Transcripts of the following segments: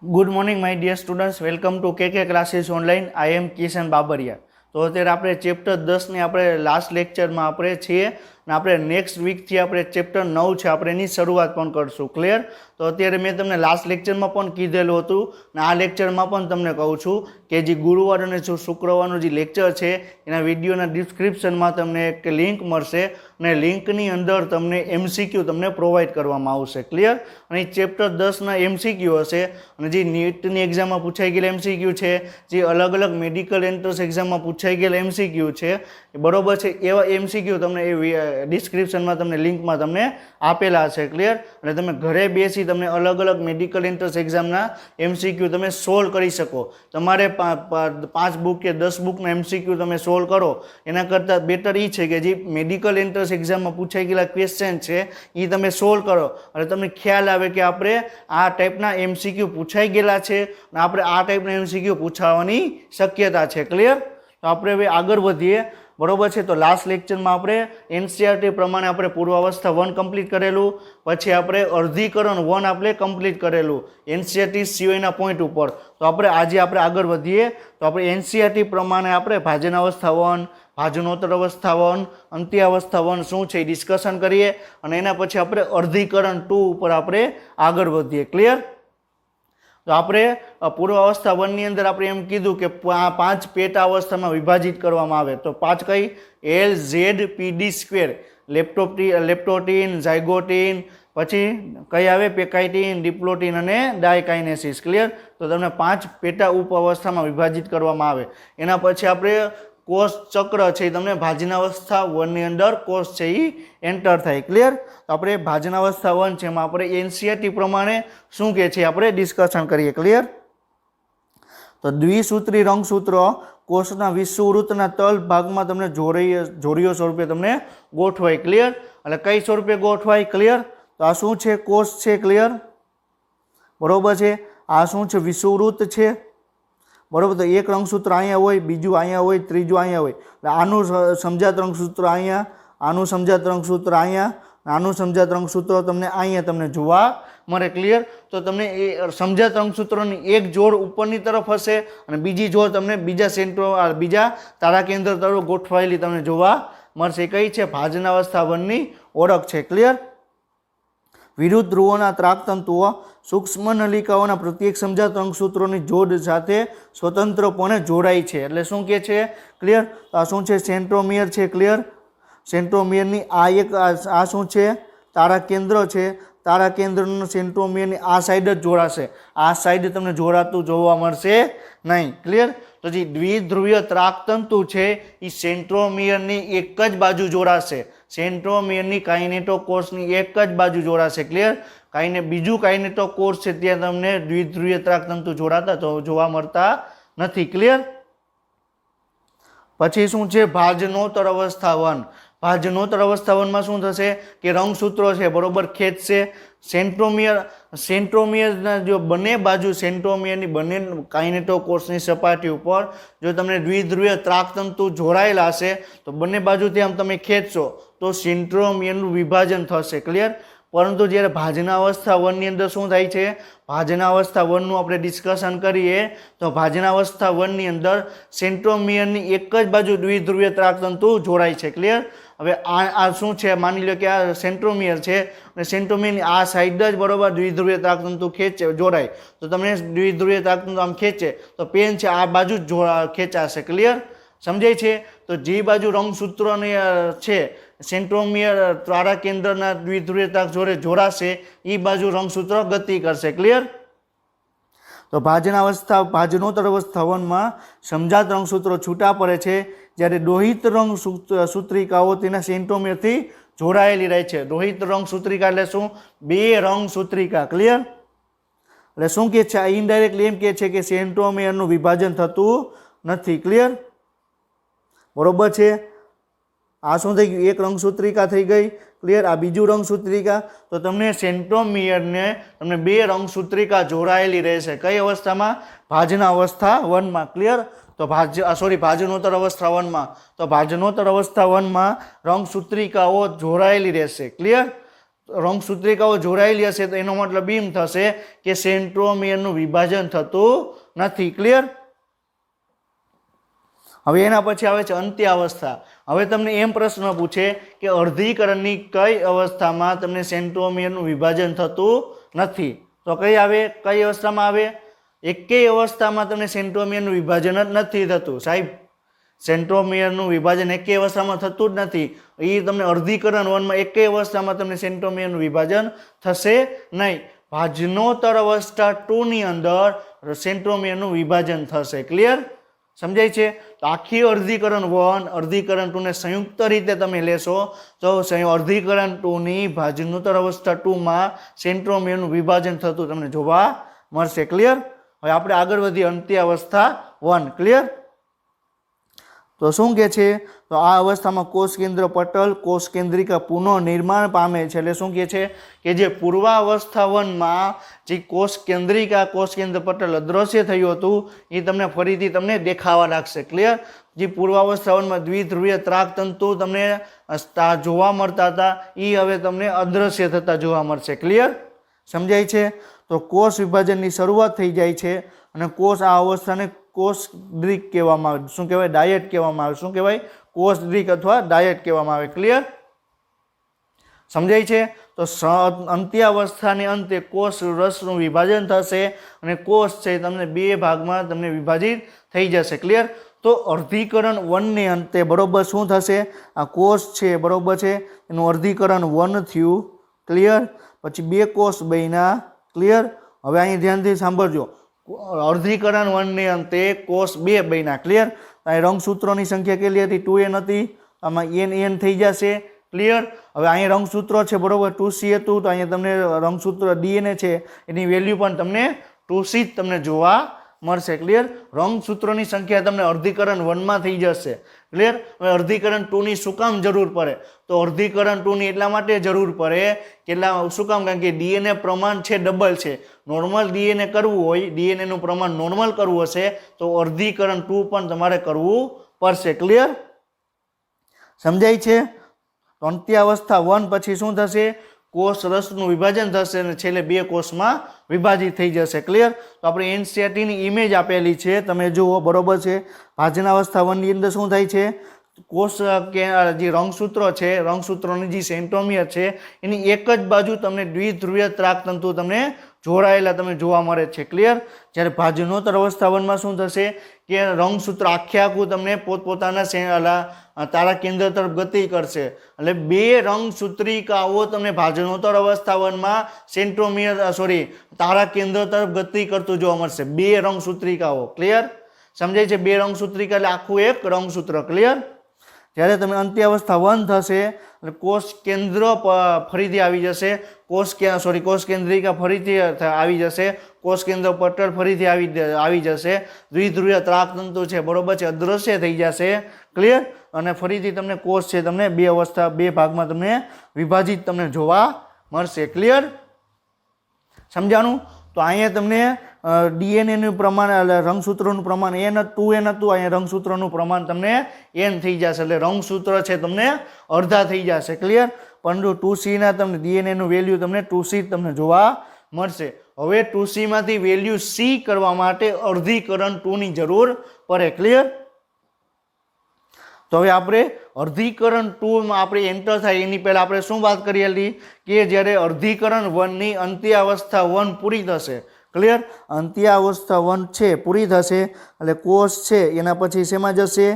Good morning my dear students, welcome to K classes online. I am Kishan Babariya. तो अत्यारे आपणे chapter 10 ने आपणे लास्ट लेक्चर में आपणे छीए ने आपणे नेक्स्ट वीक थी आपणे चेप्टर 9 छे आपणे एनी शरूआत पण करशुं। क्लियर? तो अत्यारे मैं तमने लास्ट लेक्चर में पण कीधेलुं हतुं ने आ लेक्चर में पण तमने कहूं छुं के जे गुरुवार अने शुक्रवारनो जे लेक्चर छे एना विडियोना डिस्क्रिप्शन में तमने एक लिंक मळशे ने लिंकनी अंदर तमने एमसीक्यू तमने प्रोवाइड करवामां आवशे। क्लियर? अने चेप्टर 10 ना एमसीक्यू हशे अने जे नीटनी एक्जाम में पूछाई गेल एमसीक्यू छे, जे अलग अलग मेडिकल एंट्रंस एक्जाम में पूछाई गेल एमसीक्यू छे, बरोबर छे, एवा एमसीक्यू तमने डिस्क्रिप्शन में तमने लिंक में तमने आपेला छे। क्लियर? अने तमे घरे बेसी तमने अलग अलग मेडिकल एंट्रंस एक्जामना एमसीक्यू तमे सोल्व करी शको। तमारे 5 बुक के 10 बुकना एमसीक्यू तमे सोल्व करो एना करता बेटर ई छे के जे मेडिकल एंट्रंस एक्जाम में पूछाई गेला क्वेश्चन छे ई तमे सोल्व करो अने तमने ख्याल आवे के आपणे आ टाइपना एमसीक्यू पूछाई गेला छे अने आपणे आ टाइपना एमसीक्यू पूछावानी शक्यता छे। क्लियर? तो आपणे हवे आगळ वधीए। बरोबर है। तो लास्ट लेक्चर में आपणे एनसीईआरटी प्रमाण आपणे पूर्वावस्था 1 कम्प्लीट करेलू, पछी आपणे अर्धीकरण 1 आपणे कम्प्लीट करेलू एनसीईआरटी सिवायना पॉइंट पर। तो आपणे आजे आपणे आगळ वधीए। तो आपणे एनसीईआरटी प्रमाणे आपणे भाजनावस्था 1, भाजनोत्तर अवस्था 1, अंत्यावस्था 1 शुं छे डिस्कशन करीए अने एना पछी आपणे अर्धीकरण 2 पर आपणे आगळ वधीए। क्लियर? तो आपणे पूर्वावस्था 1 नी अंदर आपणे एम कीधुं के 5 पेटा अवस्था में विभाजित करवामां आवे। तो 5 कई LZPD², लेप्टोटीन, जायगोटीन, पछी कई आवे पेकाइटीन, डिप्लोटीन अने डायकाइनेसिस। क्लियर? तो तमने 5 पेटा उप अवस्था में विभाजित करवामां आवे। एना पछी आपणे कोष चक्र छे तमने भाजनावस्था 1 नी अंदर कोष छे ई एंटर थाय। क्लियर? तो आपणे भाजनावस्था 1 छे एमां आपणे एनसीईआरटी प्रमाणे शुं के छे आपणे डिस्कशन करीए। क्लियर? तो द्विसूत्री रंगसूत्र कोषना विषुवृत्तना तल भागमां तमने जोड़ीओ स्वरूपे तमने गोठवाय। क्लियर? એટલે કઈ સ્વરૂપે ગોઠવાય? ક્લિયર? તો આ શું છે? કોષ છે। ક્લિયર? બરોબર છે। આ શું છે? વિષુવવૃત્ત છે। बराबर? तो एक रंगसूत्र अहींया होय, बीजू अहींया होय, त्रीजू अहींया होय। आनु समजात रंगसूत्र अहींया, आनु समजात रंगसूत्र अहींया, आनु समजात रंगसूत्र तमने अहींया तमने जोवा मळे। क्लियर? तो तमने ए समजात रंगसूत्रोनी एक जोड़ उपरनी तरफ हशे अने बीजी जोड़ तमने बीजा सेंट्रो बीजा तारा केंद्र तरफ गोठवायेली तमने जोवा मळशे। कई छे? भाजनावस्था 1 नी ओळख छे। क्लियर? विरुद्ध ध्रुवोना त्राकतंतुओ सूक्ष्म नलिकाओना प्रत्येक समजात रंगसूत्रोनी जोड़ साथे स्वतंत्रपणे जोड़ाय छे એટલે શું કહે છે? ક્લિયર? તો આ શું છે? સેન્ટ્રોમિયર છે। ક્લિયર? સેન્ટ્રોમિયરની આ એક આ શું છે? તારા કેન્દ્ર છે। તારા કેન્દ્રનો સેન્ટ્રોમિયરની આ સાઈડ જ જોડાશે, આ સાઈડ તમને જોડાતું જોવા મળશે નહીં। ક્લિયર? તો જે દ્વિધ્રુવીય ત્રાકતંતુ છે એ સેન્ટ્રોમિયરની એક જ બાજુ જોડાશે, સેન્ટ્રોમિયરની કાઇનેટોકોર્સની એક જ બાજુ જોડાશે। ક્લિયર? બીજું કાઇનેટોકોર્સ છે ત્યાં તમને દ્વિધ્રુવીય ત્રાકતંતુ જોડાતા જોવા મળતા નથી। ક્લિયર? પછી શું છે? ભાજનોત્તર અवस्था 1। भाजनोत्तर अवस्था 1 में शुं थशे कि रंगसूत्रों है बरोबर खेंचशे। सेंट्रोमियर जो बने बाजू सेंट्रोमियर बने काइनेटोकोर्सनी सपाटी पर जो तमने द्विध्रुवीय त्राकतंतु जोड़ायेला हशे तो बने बाजुथी आम तमे खेंचशो तो सेंट्रोमियरनुं विभाजन थशे। क्लियर? परंतु ज्यारे भाजनावस्था 1 नी अंदर शुं थाय छे? भाजनावस्था 1 नुं आपणे डिस्कशन करीए तो भाजनावस्था 1 नी अंदर सेंट्रोमियरनी एक ज बाजू द्विध्रुवीय त्राकतंतु जोड़ाय छे। क्लियर? हवे आ शुं छे? मानी लो कि आ सेंट्रोमियर छे अने सेंट्रोमियरनी आ साइड ज बरोबर द्विध्रुवीय त्राकतंतु खेंचे जोड़ाय तो तमने द्विध्रुवीय त्राकतंतु आम खेंचे तो पेन छे आ बाजू खेंचाशे। क्लियर? समझाय छे? तो जे बाजू रंगसूत्रोनी छे सेंट्रोमियर तारा केंद्रना द्विध्रुवीय त्राक जोड़े जोड़ाशे ई बाजू रंगसूत्र गति करशे। क्लियर? तो भाजनोत्तर अवस्था 1 में समजात रंगसूत्रों छूटा पड़े छे ज्यारे लोहित रंगसूत्रिकाओ तेना सेंट्रोमियरथी जोड़ायेली रहे छे। लोहित रंगसूत्रिका एटले शुं? 2 रंगसूत्रिका। क्लियर? એટલે શું કહે છે? ઇનડાયરેક્ટલી એમ કહે છે કે સેન્ટ્રોમિયરનું વિભાજન થતું નથી। ક્લિયર? બરોબર છે। आ शू थी गयु? एक रंगसूत्रिका थी गई। क्लियर? आ बीजू रंगसूत्रिका तो तमने सेंट्रोमियर ने तमने 2 रंगसूत्रिका जोड़ायेली रहेशे। कई अवस्था में? भाजना अवस्था 1 में। क्लियर? तो भाजनोत्तर अवस्था 1 में। तो भाजनोत्तर अवस्था 1 में रंगसूत्रिकाओ जोड़ायेली रहेशे। क्लियर? રંગસૂત્રિકાઓ જોડાયેલી હશે તો એનો મતલબ એમ થશે કે સેન્ટ્રોમિયરનું વિભાજન થતું નથી. ક્લિયર? હવે એના પછી આવે છે અંત્યાવસ્થા. હવે તમને એમ પ્રશ્ન પૂછે કે અર્ધીકરણની કઈ અવસ્થામાં તમને સેન્ટ્રોમિયરનું વિભાજન થતું નથી, તો કઈ આવે? કઈ અવસ્થામાં આવે? એકેય અવસ્થામાં તમને સેન્ટ્રોમિયરનું વિભાજન જ નથી થતું. સાહેબ, સેન્ટ્રોમિયરનું વિભાજન એકેય અવસ્થામાં થતું જ નથી. એ તમને અર્ધીકરણ વનમાં એકેય અવસ્થામાં તમને સેન્ટ્રોમિયરનું વિભાજન થશે નહીં. ભાજનોત્તર અવસ્થા 2 ની અંદર સેન્ટ્રોમિયરનું વિભાજન થશે. ક્લિયર? સમજાય છે? તો આખી અર્ધીકરણ 1 અર્ધીકરણ 2 ને સંયુક્ત રીતે તમે લેશો તો અર્ધીકરણ 2 ની ભાજનોત્તર અવસ્થા 2 માં સેન્ટ્રોમિયરનું વિભાજન થતું તમને જોવા મળશે. ક્લિયર? હવે આપણે આગળ વધીએ અંત્યાવસ્થા 1. ક્લિયર? તો શું કે છે? તો આ અવસ્થામાં કોષ કેન્દ્ર પટલ કોષ કેન્દ્રિકા પુનઃનિર્માણ પામે છે. એટલે શું કે છે કે જે પૂર્વાવસ્થા 1 માં જે કોષ કેન્દ્રિકા કોષ કેન્દ્ર પટલ અદ્રશ્ય થયું હતું એ તમને ફરીથી તમને દેખાવા લાગશે. ક્લિયર? જે પૂર્વાવસ્થા 1 માં દ્વિધ્રુવીય ત્રાકતંતુ તમને જોવા મળતા હતા એ હવે તમને અદ્રશ્ય થતા જોવા મળશે. ક્લિયર? સમજાય છે? તો કોષ વિભાજનની શરૂઆત થઈ જાય છે અને કોષ આ અવસ્થાને કોષ દ્રિક કહેવામાં આવે. શું કહેવાય? ડાયટ કહેવામાં આવે. શું કહેવાય? કોષ દ્રિક અથવા ડાયટ કહેવામાં આવે. ક્લિયર? સમજાય છે? તો અંત્યાવસ્થાને અંતે કોષ રસનું વિભાજન થશે અને કોષ છે તમને 2 ભાગમાં તમને વિભાજિત થઈ જશે. ક્લિયર? તો અર્ધીકરણ 1 ને અંતે બરોબર શું થશે? આ કોષ છે બરોબર છે એનું અર્ધીકરણ 1 થયું. ક્લિયર? પછી 2 કોષ બન્યા. ક્લિયર? હવે અહીં ધ્યાનથી સાંભળજો. અર્ધીકરણ 1 ને અંતે કોષ 2 બન્યા. ક્લિયર? અહીં રંગસૂત્રોની સંખ્યા કેટલી હતી? 2n હતી. આમાં n થઈ જશે. ક્લિયર? હવે અહીં રંગસૂત્રો છે બરોબર 2c હતું તો અહીંયા તમને રંગસૂત્ર DNA છે એની વેલ્યુ પણ તમને 2c જ તમને જોવા મળશે. ક્લિયર? રંગસૂત્રોની સંખ્યા તમને અર્ધીકરણ 1 માં થઈ જશે. ક્લિયર? હવે અર્ધીકરણ 2 ની શું કામ જરૂર પડે? તો અર્ધીકરણ 2 ની એટલા માટે જરૂર પડે શું કામ? કારણ કે DNA પ્રમાણ છે ડબલ છે. નોર્મલ DNA કરવું હોય, DNA નું પ્રમાણ નોર્મલ કરવું હશે તો અર્ધીકરણ 2 પણ તમારે કરવું પડશે. ક્લિયર? સમજાય છે? અંત્યાવસ્થા 1 પછી શું થશે? કોષ રસનું વિભાજન થશે અને છેલ્લે 2 કોષમાં વિભાજિત થઈ જશે. ક્લિયર? તો આપણે NCERT ની ઇમેજ આપેલી છે તમે જુઓ બરોબર છે. ભાજનાવસ્થા 1 ની અંદર શું થાય છે? કોષ કે જે રંગસૂત્રો છે રંગસૂત્રોની જે સેન્ટ્રોમિયર છે એની એક જ બાજુ તમને દ્વિધ્રુવીય ત્રાકતંતુ તમને જોડાયેલા તમે જોવા મળે છે. ક્લિયર? જ્યારે ભાજનોત્તર અવસ્થા 1 માં શું થશે કે રંગસૂત્ર આખું તમને પોતપોતાના તારા કેન્દ્ર તરફ ગતિ કરશે. એટલે 2 રંગસૂત્રિકાઓ તમને ભાજનોત્તર અવસ્થા 1 માં તારા કેન્દ્ર તરફ ગતિ કરતું જોવા મળશે. 2 રંગસૂત્રિકાઓ. ક્લિયર? સમજાય છે? 2 રંગસૂત્રિકા એટલે આખું એક રંગસૂત્ર. ક્લિયર? જ્યારે તમે અંત્યાવસ્થા 1 થશે એટલે કોષ કેન્દ્ર ફરીથી આવી જશે. કોષ કેન્દ્રિકા ફરીથી આવી જશે. કોષ કેન્દ્ર પટલ ફરીથી આવી જશે. દ્વિધ્રુવીય ત્રાકતંતુ છે બરોબર છે અદ્રશ્ય થઈ જશે. ક્લિયર? અને ફરીથી તમને કોષ છે તમને 2 ભાગમાં તમને વિભાજિત તમને જોવા મળશે. ક્લિયર? સમજાણું? તો અહીંયા તમને DNA નું પ્રમાણ એટલે રંગસૂત્રોનું પ્રમાણ n 2n હતું. અહીંયા રંગસૂત્રોનું પ્રમાણ તમને n થઈ જશે એટલે રંગસૂત્ર છે તમને અડધા થઈ જશે. ક્લિયર? પરંતુ 2c ના તમને DNA નું વેલ્યુ તમને 2c તમને જોવા મળશે. હવે 2c માંથી વેલ્યુ c કરવા માટે અર્ધીકરણ 2 ની જરૂર પડે. ક્લિયર? તો હવે આપણે અર્ધીકરણ 2 માં આપણે એન્ટર થાય એની પહેલા આપણે શું વાત કરેલી કે જ્યારે અર્ધીકરણ 1 ની અંત્યાવસ્થા 1 પૂરી થશે. ક્લિયર? અંત્યાવસ્થા 1 છે પૂરી થશે એટલે કોષ છે એના પછી શેમાં જશે?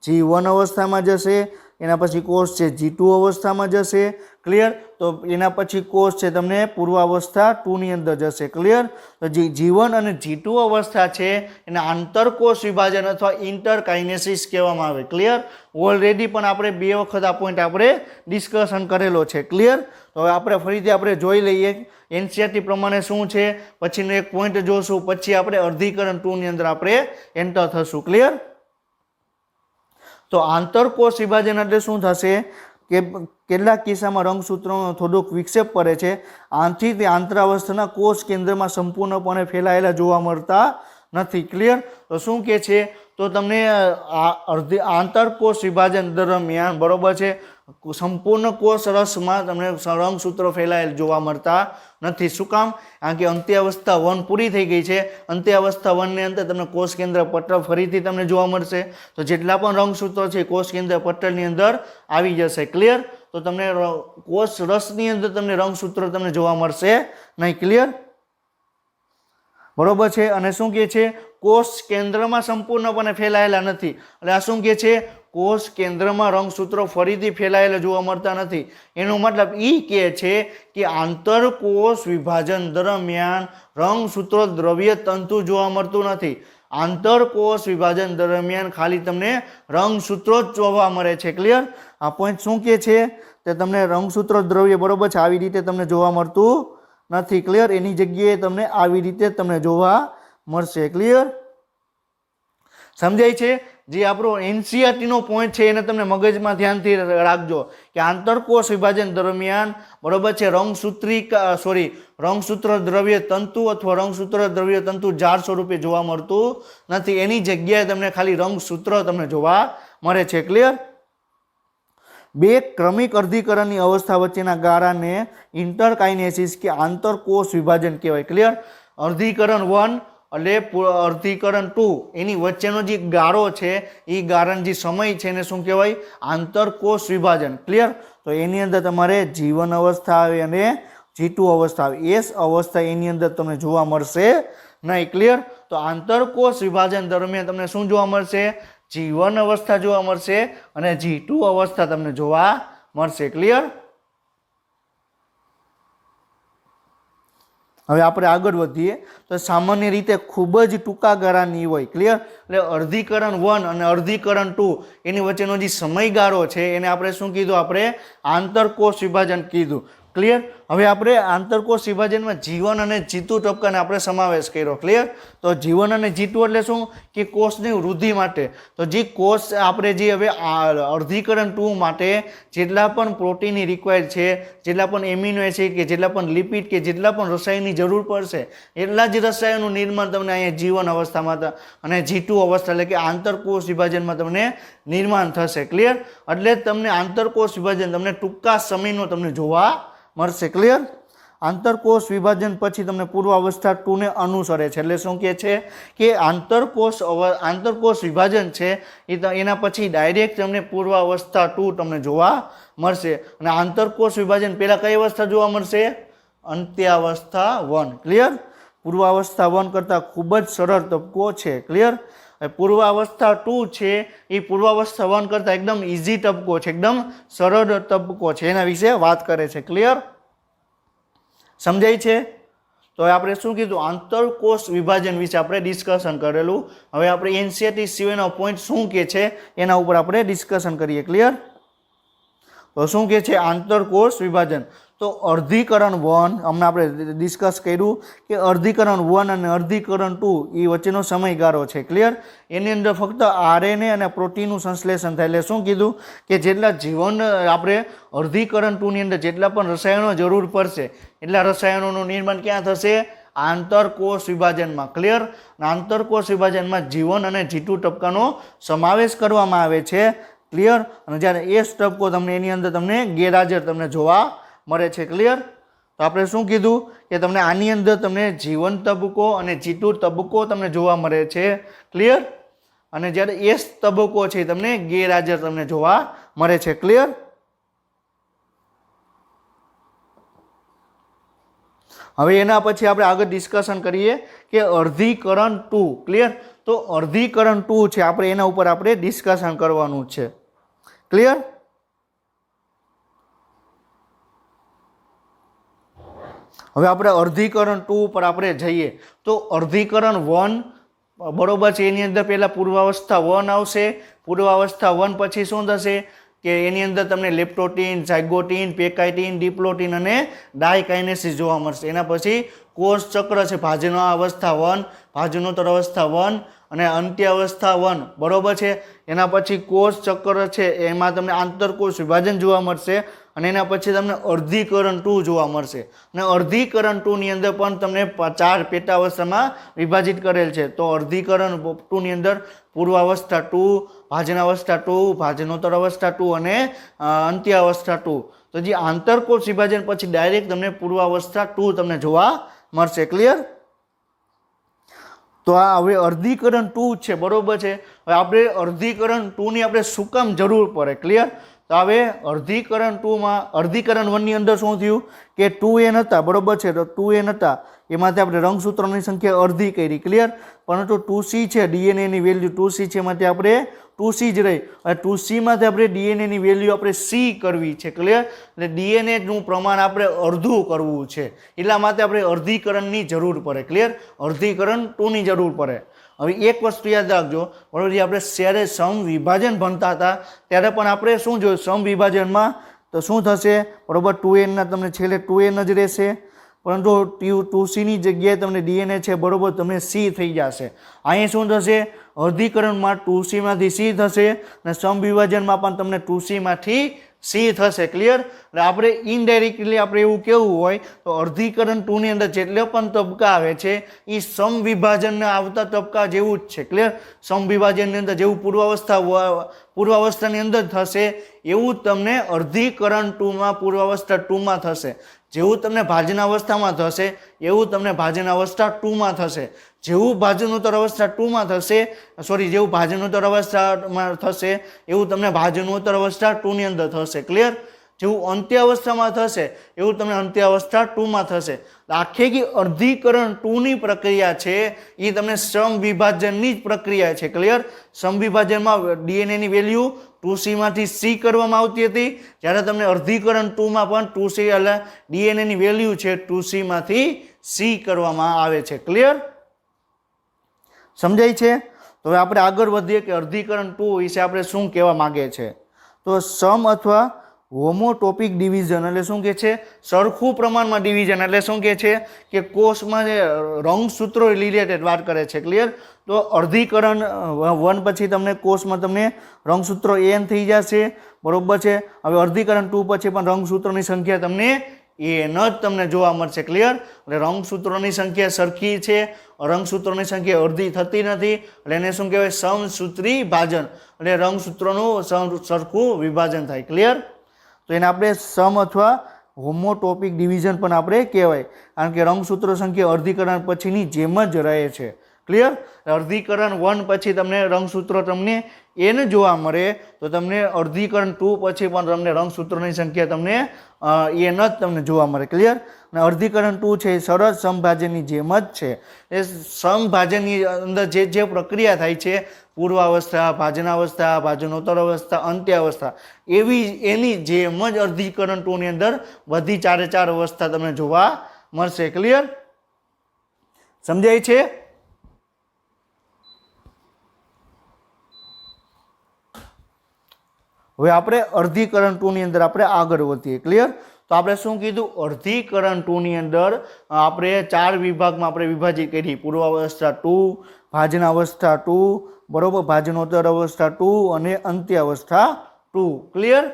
G1 અવસ્થામાં જશે. એના પછી કોષ છે G2 અવસ્થામાં જશે. ક્લિયર? તો એના પછી કોષ છે તમને પૂર્વાવસ્થા 2 ની અંદર જશે. ક્લિયર? તો જે G1 અને G2 અવસ્થા છે એને આંતરકોષ વિભાજન અથવા ઇન્ટરકાઇનેસિસ કહેવામાં આવે. ક્લિયર? ઓલરેડી પણ આપણે 2 વખત આ પોઈન્ટ આપણે ડિસ્કશન કરેલો છે. ક્લિયર? તો હવે આપણે ફરીથી આપણે જોઈ લઈએ NCERT પ્રમાણે શું છે, પછીનો એક પોઈન્ટ જોશું, પછી આપણે અર્ધીકરણ 2 ની અંદર આપણે એન્ટર થશું. ક્લિયર? તો આંતરકોષ વિભાજન એટલે શું થશે કે કેટલાક કિસ્સામાં રંગસૂત્રોનો થોડોક વિક્ષેપ પડે છે. આથી તે આંતરાવસ્થાના કોષ કેન્દ્રમાં સંપૂર્ણપણે ફેલાયેલા જોવા મળતા નથી. ક્લિયર? તો શું કે છે? તો તમને આંતરકોષ વિભાજન દરમિયાન બરોબર છે સંપૂર્ણ કોષ રસમાં તમને રંગસૂત્રો ફેલાયેલ જોવા મળતા નથી. શું કામ? કારણ કે અંત્યાવસ્થા 1 પૂરી થઈ ગઈ છે. અંત્યાવસ્થા 1 ની અંદર તમને કોષ કેન્દ્ર પટલ ફરીથી તમને જોવા મળશે. તો જેટલા પણ રંગસૂત્રો છે કોષ કેન્દ્ર પટલની અંદર આવી જશે. ક્લિયર? તો તમને કોષ રસની અંદર તમને રંગસૂત્રો તમને જોવા મળશે નહીં. ક્લિયર? બરોબર છે. અને શું કહે છે? કોષ કેન્દ્રમાં સંપૂર્ણપણે ફેલાયેલા નથી. એટલે આ શું કહે છે? કોષ કેન્દ્રમાં રંગસૂત્રો ફરીથી ફેલાયેલા જોવા મળતા નથી. એનો મતલબ એ કહે છે કે આંતરકોષ વિભાજન દરમિયાન રંગસૂત્રો દ્રવ્ય તંતુ જોવા મળતું નથી. આંતરકોષ વિભાજન દરમિયાન ખાલી તમને રંગસૂત્રો જ જોવા મળે છે. ક્લિયર? આ પોઈન્ટ શું કહે છે? તે તમને રંગસૂત્રો દ્રવ્ય બરોબર છે આવી રીતે તમને જોવા મળતું નથી. ક્લિયર? એની જગ્યાએ તમને આવી રીતે તમને જોવા મળશે. ક્લિયર? સમજાય છે? જે આપણો NCERT નો પોઈન્ટ છે એને તમે મગજમાં ધ્યાનથી રાખજો કે આંતરકોષ વિભાજન દરમિયાન બરોબર છે રંગસૂત્ર દ્રવ્ય તંતુ અથવા રંગસૂત્ર દ્રવ્ય તંતુ ઝાડ સ્વરૂપે જોવા મળતું નથી. એની જગ્યાએ તમને ખાલી રંગસૂત્ર તમને જોવા મળે છે. ક્લિયર? બે ક્રમિક અર્ધીકરણની અવસ્થા વચ્ચેના ગાળાને ઇન્ટરકાઇનેસિસ કે આંતરકોષ વિભાજન કહેવાય. ક્લિયર? અર્ધીકરણ 1 એટલે અર્ધીકરણ 2 એની વચ્ચેનો જે ગાળો છે એ ગાળાનો જે સમય છે એને શું કહેવાય? આંતરકોષ વિભાજન. ક્લિયર? તો એની અંદર તમારે જીવન અવસ્થા આવે અને G2 અવસ્થા આવે. એસ અવસ્થા એની અંદર તમને જોવા મળશે નહીં. ક્લિયર? તો આંતરકોષ વિભાજન દરમિયાન તમને શું જોવા મળશે? જીવન અવસ્થા જોવા મળશે અને G2 અવસ્થા તમને જોવા મળશે. ક્લિયર? હવે આપણે આગળ વધીએ તો સામાન્ય રીતે ખૂબ જ ટૂંકા ગાળાની હોય. ક્લિયર? એટલે અર્ધીકરણ 1 અને અર્ધીકરણ 2 એની વચ્ચેનો જે સમયગાળો છે એને આપણે શું કીધું? આપણે આંતરકોષ વિભાજન કીધું. ક્લિયર? હવે આપણે આંતરકોષ વિભાજનમાં G1 અને G2 તબક્કાને આપણે સમાવેશ કર્યો. ક્લિયર? તો G1 અને G2 એટલે શું? કે કોષની વૃદ્ધિ માટે. તો જે કોષ આપણે જે હવે અર્ધીકરણ 2 માટે જેટલા પણ પ્રોટીનની રિક્વાયર્ડ છે, જેટલા પણ એમિનો એસિડ કે જેટલા પણ લિપિડ કે જેટલા પણ રસાયણની જરૂર પડશે એટલા જ રસાયણનું નિર્માણ તમને અહીંયા G1 અવસ્થામાં અને G2 અવસ્થા એટલે કે આંતરકોષ વિભાજનમાં તમને નિર્માણ થશે. ક્લિયર? એટલે તમને આંતરકોષ વિભાજન તમને ટૂંકા સમયનો તમને જોવા મળશે. ક્લિયર? આંતરકોષ વિભાજન પછી તમને પૂર્વાવસ્થા 2 ને અનુસરે છે. એટલે શું કહે છે કે આંતરકોષ વિભાજન છે એના પછી ડાયરેક્ટ તમને પૂર્વાવસ્થા 2 તમને જોવા મળશે. અને આંતરકોષ વિભાજન પહેલા કઈ અવસ્થા જોવા મળશે? અંત્યાવસ્થા 1. ક્લિયર? પૂર્વાવસ્થા 1 કરતાં ખૂબ જ સરળ તબક્કો છે. ક્લિયર? પૂર્વાવસ્થા 2 છે એ પૂર્વાવસ્થા 1 કરતાં એકદમ ઇઝી તબક્કો છે, એકદમ સરળ તબક્કો છે. એના વિશે વાત કરે છે. ક્લિયર? સમજાય છે? તો આપણે શું કીધું? આંતરકોષ વિભાજન વિશે આપણે ડિસ્કશન કરેલું. હવે આપણે NCERT સિવાયનો પોઈન્ટ શું કહે છે એના ઉપર આપણે ડિસ્કશન કરીએ. ક્લિયર? તો શું કહે છે? આંતરકોષ વિભાજન. તો અર્ધીકરણ 1 હમણાં આપણે ડિસ્કસ કર્યું કે અર્ધીકરણ 1 અને અર્ધીકરણ 2 એ વચ્ચેનો સમયગાળો છે. ક્લિયર? એની અંદર ફક્ત RNA અને પ્રોટીનનું સંશ્લેષણ થાય. એટલે શું કીધું કે જેટલા જીવન આપણે અર્ધીકરણ 2 ની અંદર જેટલા પણ રસાયણો જરૂર પડશે એટલા રસાયણોનું નિર્માણ ક્યાં થશે? આંતરકોષ વિભાજનમાં. ક્લિયર? આંતરકોષ વિભાજનમાં G1 અને G2 તબક્કાનો સમાવેશ કરવામાં આવે છે. ક્લિયર? અને જ્યારે એસ તબક્કો તમને એની અંદર તમને ગેરહાજર તમને જોવા મળે છે. ક્લિયર? તો આપણે શું કીધું કે તમને આની અંદર તમને G1 તબક્કો અને G2 તબક્કો તમને જોવા મળે છે. ક્લિયર? અને જ્યારે એસ તબક્કો છે તમને ગેરહાજર તમને જોવા મળે છે. ક્લિયર? હવે એના પછી આપણે આગળ ડિસ્કશન કરીએ કે અર્ધીકરણ 2. ક્લિયર? તો અર્ધીકરણ 2 છે આપણે એના ઉપર આપણે ડિસ્કશન કરવાનું છે. ક્લિયર? હવે આપણે અર્ધીકરણ 2 પર આપણે જઈએ તો અર્ધીકરણ 1 બરોબર છે એની અંદર પહેલા પૂર્વાવસ્થા 1 આવશે. પૂર્વાવસ્થા 1 પછી શું થશે કે એની અંદર તમને લેપ્ટોટીન, ઝાયગોટીન, પેકાઇટીન, ડિપ્લોટીન અને ડાયકાઇનેસિસ જોવા મળશે. એના પછી કોષ ચક્ર છે ભાજનો અવસ્થા 1, ભાજનોત્તર અવસ્થા 1 અને અંત્યાવસ્થા 1 બરોબર છે. એના પછી કોષ ચક્ર છે એમાં તમને આંતરકોષ વિભાજન જોવા મળશે અને એના પછી તમને અર્ધીકરણ 2 જોવા મળશે અને અર્ધીકરણ 2 ની અંદર પણ તમને 4 પેટા અવસ્થામાં વિભાજિત કરેલ છે. તો અર્ધીકરણ 2 ની અંદર પૂર્વાવસ્થા 2, ભાજનાવસ્થા 2, ભાજનોત્તર અવસ્થા 2 અને અંત્યાવસ્થા 2. તો જે આંતરકોષ વિભાજન પછી ડાયરેક્ટ તમને પૂર્વાવસ્થા 2 તમને જોવા મળશે. ક્લિયર? તો આ હવે અર્ધીકરણ 2 છે, બરોબર છે. હવે આપણે અર્ધીકરણ 2 ની આપણે શું કામ જરૂર પડે? ક્લિયર? તો હવે અર્ધીકરણ 2 માં અર્ધીકરણ 1 ની અંદર શું થયું કે 2n હતા, બરોબર છે. તો 2n હતા એમાંથી આપણે રંગસૂત્રોની સંખ્યા અડધી કરી. ક્લિયર? પરંતુ 2c છે, ડીએનએ ની વેલ્યુ 2c છે, એમાંથી આપણે 2c જ રહી. અને 2c માંથી આપણે ડીએનએ ની વેલ્યુ આપણે c કરવી છે. ક્લિયર? એટલે ડીએનએ નું પ્રમાણ આપણે અડધું કરવું છે, એટલા માટે આપણે અર્ધીકરણની જરૂર પડે. ક્લિયર? અર્ધીકરણ 2 ની જરૂર પડે. હવે એક વસ્તુ યાદ રાખજો, બરોબર, આપણે જ્યારે સમ વિભાજન ભણતા હતા ત્યારે પણ આપણે શું જોયું, સમ વિભાજનમાં તો શું થશે, બરોબર, 2n ના તમને છેલ્લે 2n જ રહેશે, પરંતુ 2c ની જગ્યાએ તમને ડીએનએ છે, બરોબર, તમને c થઈ જશે. અહીં શું થશે, અર્ધીકરણમાં 2c માંથી c થશે અને સમ વિભાજનમાં પણ તમને 2c માંથી c થશે. ક્લિયર? એટલે આપણે ઇનડાયરેક્ટલી આપણે એવું કેવું હોય તો અર્ધીકરણ 2 ની અંદર જેટલા પણ તબક્કા આવે છે એ સમ વિભાજનને આવતા તબક્કા જેવું જ છે. ક્લિયર? સમ વિભાજનની અંદર જેવું પૂર્વાવસ્થાની અંદર થશે એવું તમને અર્ધીકરણ 2 માં પૂર્વાવસ્થા 2 માં થશે. જેવું તમને ભાજનાવસ્થામાં થશે એવું તમને ભાજનાવસ્થા 2 માં થશે. જેવું ભાજનોત્તર અવસ્થા 2 માં થશે, જેવું ભાજનોત્તર અવસ્થામાં થશે એવું તમને ભાજનોત્તર અવસ્થા 2 ની અંદર થશે. ક્લિયર? જેવું અંત્યાવસ્થામાં થશે એવું તમને અંત્યાવસ્થા 2 માં થશે. આખી અર્ધીકરણ 2 ની પ્રક્રિયા છે એ તમને સમ વિભાજનની જ પ્રક્રિયા છે. ક્લિયર? સમ વિભાજનમાં ડીએનએ ની વેલ્યુ 2c માંથી c કરવામાં આવતી હતી, જ્યારે તમને અર્ધીકરણ 2 માં પણ 2c એટલે ડીએનએ ની વેલ્યુ છે 2c માંથી c કરવામાં આવે છે. ક્લિયર? સમજાય છે? તો હવે આપણે આગળ વધીએ કે અર્ધીકરણ 2 વિશે આપણે શું કહેવા માંગે છે. તો સમ અથવા હોમોટોપિક ડિવિઝન એટલે શું કે છે, સરખું પ્રમાણમાં ડિવિઝન એટલે શું કે છે કે કોષમાં જે રંગસૂત્રો રિલેટેડ વાત કરે છે. ક્લિયર? તો અર્ધીકરણ 1 પછી તમને કોષમાં તમને રંગસૂત્રો n થઈ જશે, બરોબર છે. હવે અર્ધીકરણ 2 પછી પણ રંગસૂત્રોની સંખ્યા તમને n જ તમને જોવા મળશે. ક્લિયર? એટલે રંગસૂત્રોની સંખ્યા સરખી છે, રંગસૂત્રોની સંખ્યા અડધી થતી નથી, એટલે એને શું કહેવાય, સમસૂત્રી ભાજન, એટલે રંગસૂત્રોનું સરખું વિભાજન થાય. ક્લિયર? તો એને આપણે સમ અથવા હોમોટોપિક ડિવિઝન પણ આપણે કહેવાય, કારણ કે રંગસૂત્રો સંખ્યા અર્ધીકરણ પછીની જેમ જ રહે છે. ક્લિયર? અર્ધીકરણ 1 પછી તમને રંગસૂત્રો તમને n જોવા મળે, તો તમને અર્ધીકરણ 2 પછી પણ તમને રંગસૂત્રોની સંખ્યા તમને n જ તમને જોવા મળે. ક્લિયર? અને અર્ધીકરણ 2 છે એ સરળ સમભાજનની જેમ જ છે. એ સમભાજનની અંદર જે પ્રક્રિયા થાય છે, પૂર્વાવસ્થા, ભાજનાવસ્થા, ભાજનોત્તર અવસ્થા, અંત્યાવસ્થા, એની જેમ જ અર્ધીકરણ 2 ની અંદર બધી 4 અવસ્થા તમને જોવા મળશે. ક્લિયર? સમજાય છે? હવે આપણે અર્ધીકરણ 2 ની અંદર આપણે આગળ વધીએ. ક્લિયર? તો આપણે શું કીધું, અર્ધીકરણ 2 ની અંદર આપણે 4 વિભાગમાં આપણે વિભાજિત કરી, પૂર્વાવસ્થા 2, ભાજનાવસ્થા 2, બરોબર, ભાજનોત્તર અવસ્થા 2 અને અંત્યાવસ્થા 2. ક્લિયર?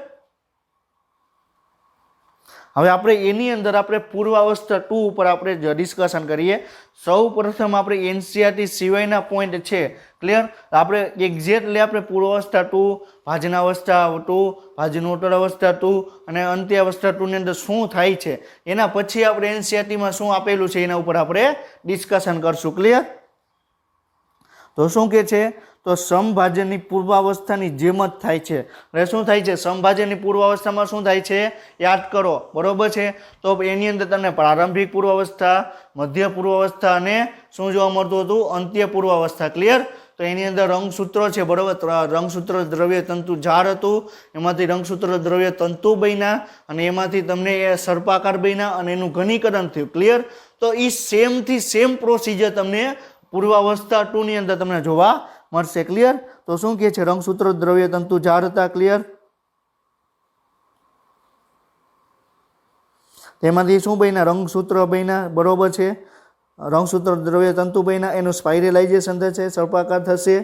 હવે આપણે એની અંદર આપણે પૂર્વાવસ્થા 2 ઉપર આપણે ડિસ્કશન કરીએ. સૌ પ્રથમ આપણે એનસીઆરટી સિવાયના પોઈન્ટ છે. ક્લિયર? આપણે એક્ઝેક્ટલી આપણે પૂર્વાવસ્થા 2, ભાજનાવસ્થા 2, ભાજનોત્તર અવસ્થા 2 અને અંત્યાવસ્થા 2 ની અંદર શું થાય છે એના પછી આપણે એનસીઆરટીમાં શું આપેલું છે એના ઉપર આપણે ડિસ્કશન કરશું. ક્લિયર? તો શું કે છે, તો સમભાજનની પૂર્વાવસ્થાની જેમ જ થાય છે. એટલે શું થાય છે, સમભાજનની પૂર્વાવસ્થામાં શું થાય છે યાદ કરો, બરોબર છે. તો એની અંદર તમને પ્રારંભિક પૂર્વાવસ્થા, મધ્ય પૂર્વાવસ્થા અને શું જોવા મળતું હતું, અંત્ય પૂર્વાવસ્થા. ક્લિયર? તો એની અંદર રંગસૂત્રો છે, બરોબર, રંગસૂત્ર દ્રવ્ય તંતુ ઝાડ હતું, એમાંથી રંગસૂત્ર દ્રવ્ય તંતુ બન્યા અને એમાંથી તમને એ સર્પાકાર બન્યા અને એનું ઘનીકરણ થયું. ક્લિયર? તો એ સેમ થી સેમ પ્રોસિજર તમને પૂર્વાવસ્થા 2 ની અંદર તમને જોવા મળશે. ક્લિયર? તો શું કહે છે, રંગસૂત્ર દ્રવ્ય તંતુ ઝાડ હતા. ક્લિયર? તેમાંથી શું બન્યા, રંગસૂત્ર બન્યા, બરોબર છે. રંગસૂત્ર દ્રવ્ય તંતુ બન્યા, એનું સ્પાઇરલાઇઝેશન થશે, સર્પાકાર થશે.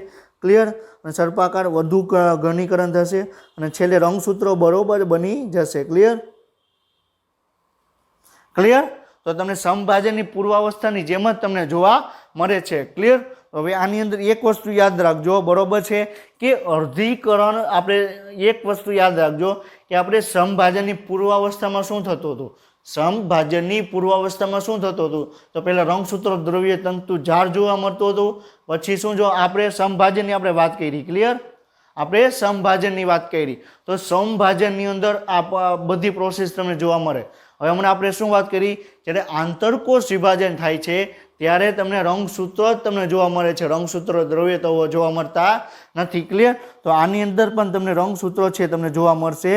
ક્લિયર, અને સર્પાકાર વધુ ઘનીકરણ થશે અને છેલ્લે રંગસૂત્રો બરોબર બની જશે. ક્લિયર ક્લિયર તો તમને સમભાજનની પૂર્વાવસ્થાની જેમ જ તમને જોવા મળે છે. ક્લિયર. હવે આની અંદર એક વસ્તુ યાદ રાખજો, બરોબર છે, કે અર્ધીકરણ આપણે એક વસ્તુ યાદ રાખજો કે આપણે સમભાજનની પૂર્વાવસ્થામાં શું થતું હતું. સમભાજનની પૂર્વાવસ્થામાં શું થતું હતું તો પહેલા રંગસૂત્ર દ્રવ્ય તંતુ ઝાડ જોવા મળતું હતું. પછી શું જો આપણે સમભાજનની આપણે વાત કરી. ક્લિયર. આપણે સમભાજનની વાત કરી તો સમભાજનની અંદર આ બધી પ્રોસેસ તમને જોવા મળે. હવે હમણાં આપણે શું વાત કરી, જ્યારે આંતરકોષ વિભાજન થાય છે ત્યારે તમને રંગસૂત્રો જ તમને જોવા મળે છે, રંગસૂત્ર દ્રવ્ય તો જોવા મળતા નથી. ક્લિયર. તો આની અંદર પણ તમને રંગસૂત્રો છે તમને જોવા મળશે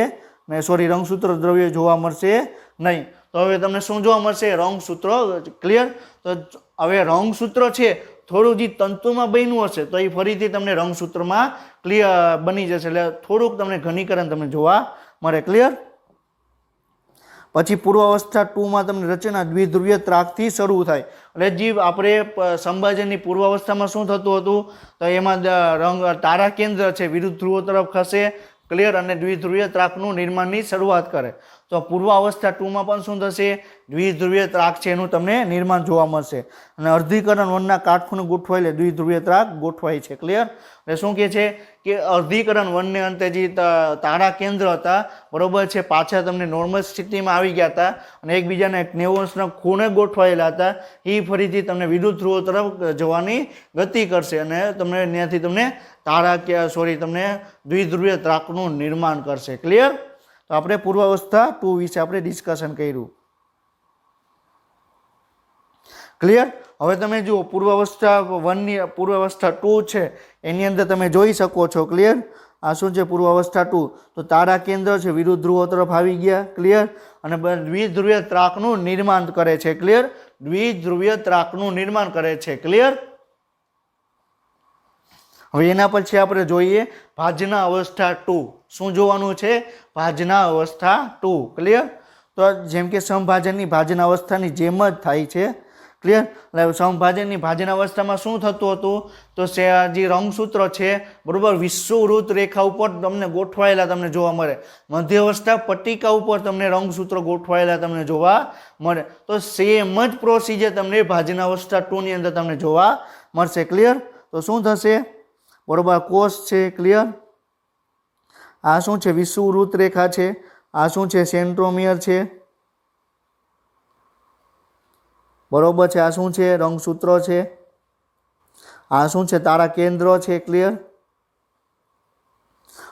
ને, સોરી, રંગસૂત્ર દ્રવ્ય જોવા મળશે નહીં. તો હવે તમને શું જોવા મળશે, રંગસૂત્રો. ક્લિયર. તો હવે રંગસૂત્ર છે થોડું જે તંતુમાં બન્યું હશે તો એ ફરીથી તમને રંગસૂત્રમાં ક્લિયર બની જશે, એટલે થોડુંક તમને ઘનીકરણ તમને જોવા મળે. ક્લિયર. પછી પૂર્વાવસ્થા 2 માં તમને રચના દ્વિધ્રુવીય ત્રાકથી શરૂ થાય. એટલે જે આપણે સમભાજનની પૂર્વાવસ્થામાં શું થતું હતું તો એમાં તારા કેન્દ્ર છે વિરુદ્ધ ધ્રુવો તરફ ખસે. ક્લિયર. અને દ્વિધ્રુવીય ત્રાકનું નિર્માણની શરૂઆત કરે. તો પૂર્વાવસ્થા 2 માં પણ શું થશે, દ્વિધ્રુવીય ત્રાક છે એનું તમને નિર્માણ જોવા મળશે. અને અર્ધીકરણ વનના કાટખૂણે ગોઠવાયેલ દ્વિધ્રુવીય ત્રાક ગોઠવાય છે. ક્લિયર. એટલે શું કહે છે કે અર્ધીકરણ વનને અંતે જે તારા કેન્દ્ર હતા, બરોબર છે, પાછા તમને નોર્મલ સ્થિતિમાં આવી ગયા હતા અને એકબીજાને 90° ખૂણે ગોઠવાયેલા હતા. એ ફરીથી તમને વિરુદ્ધ ધ્રુવો તરફ જવાની ગતિ કરશે અને તમને ત્યાંથી તમને દ્વિધ્રુવીય ત્રાકનું નિર્માણ કરશે. ક્લિયર. તો આપણે પૂર્વાવસ્થા 2 વિશે આપણે ડિસ્કશન કર્યું. ક્લિયર. હવે તમે જુઓ પૂર્વાવસ્થા 1 ની પૂર્વાવસ્થા 2 છે એની અંદર તમે જોઈ શકો છો. ક્લિયર. આ શું છે પૂર્વાવસ્થા 2, તો તારા કેન્દ્ર છે વિરુદ્ધ ધ્રુવો તરફ આવી ગયા. ક્લિયર. અને દ્વિધ્રુવીય ત્રાકનું નિર્માણ કરે છે. ક્લિયર. દ્વિધ્રુવીય ત્રાકનું નિર્માણ કરે છે. ક્લિયર. હવે એના પછી આપણે જોઈએ ભાજના અવસ્થા 2. શું જોવાનું છે, ભાજના અવસ્થા 2. ક્લિયર. તો જેમ કે સમભાજનની ભાજના અવસ્થાની જેમ જ થાય છે. ક્લિયર. એટલે સમભાજનની ભાજના અવસ્થામાં શું થતું હતું તો જે રંગસૂત્ર છે બરોબર વિષુવવૃત્ત રેખા ઉપર તમને ગોઠવાયેલા તમને જોવા મળે. મધ્ય અવસ્થા પટ્ટિકા ઉપર તમને રંગસૂત્ર ગોઠવાયેલા તમને જોવા મળે. તો સેમ જ પ્રોસિજર તમને ભાજના અવસ્થા 2 ની અંદર તમને જોવા મળશે. ક્લિયર. તો શું થશે, બરોબર, કોષ છે. ક્લિયર. આ શું છે, વિષુવવૃત્ત રેખા છે. આ શું છે, સેન્ટ્રોમિયર છે. બરોબર છે. આ શું છે, રંગસૂત્રો છે. આ શું છે, તારા કેન્દ્ર છે. ક્લિયર.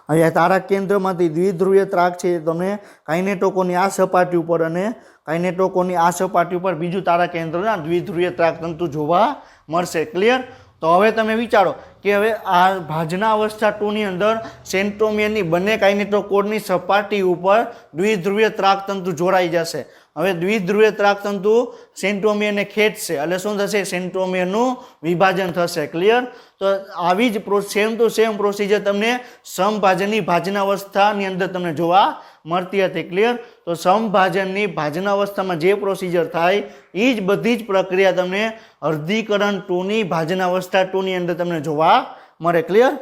અહીંયા તારા કેન્દ્રમાંથી દ્વિધ્રુવીય ત્રાક છે તમને કાઇનેટોકોની આ સપાટી ઉપર અને કાઇનેટોકોની આ સપાટી ઉપર બીજું તારા કેન્દ્રના દ્વિધ્રુવીય ત્રાક તંતુ જોવા મળશે. ક્લિયર. તો હવે તમે વિચારો કે હવે આ ભાજના અવસ્થા 2 ની અંદર સેન્ટ્રોમિયરની બંને કાઇનેટોકોરની સપાટી ઉપર દ્વિધ્રુવીય ત્રાક તંતુ જોડાઈ જશે. હવે દ્વિધ્રુવીય ત્રાક તંતુ સેન્ટ્રોમિયરને ખેંચશે એટલે શું થશે, સેન્ટ્રોમિયરનું વિભાજન થશે. ક્લિયર. તો આવી જ સેમ ટુ સેમ પ્રોસિજર તમને સમભાજનની ભાજના અવસ્થાની અંદર તમને જોવા મળતી હતી. ક્લિયર. તો સમભાજનની ભાજના અવસ્થામાં જે પ્રોસિજર થાય એ જ બધી જ પ્રક્રિયા તમને અર્ધીકરણ 2 ની ભાજના અવસ્થા 2 ની અંદર તમને જોવા મળે. ક્લિયર.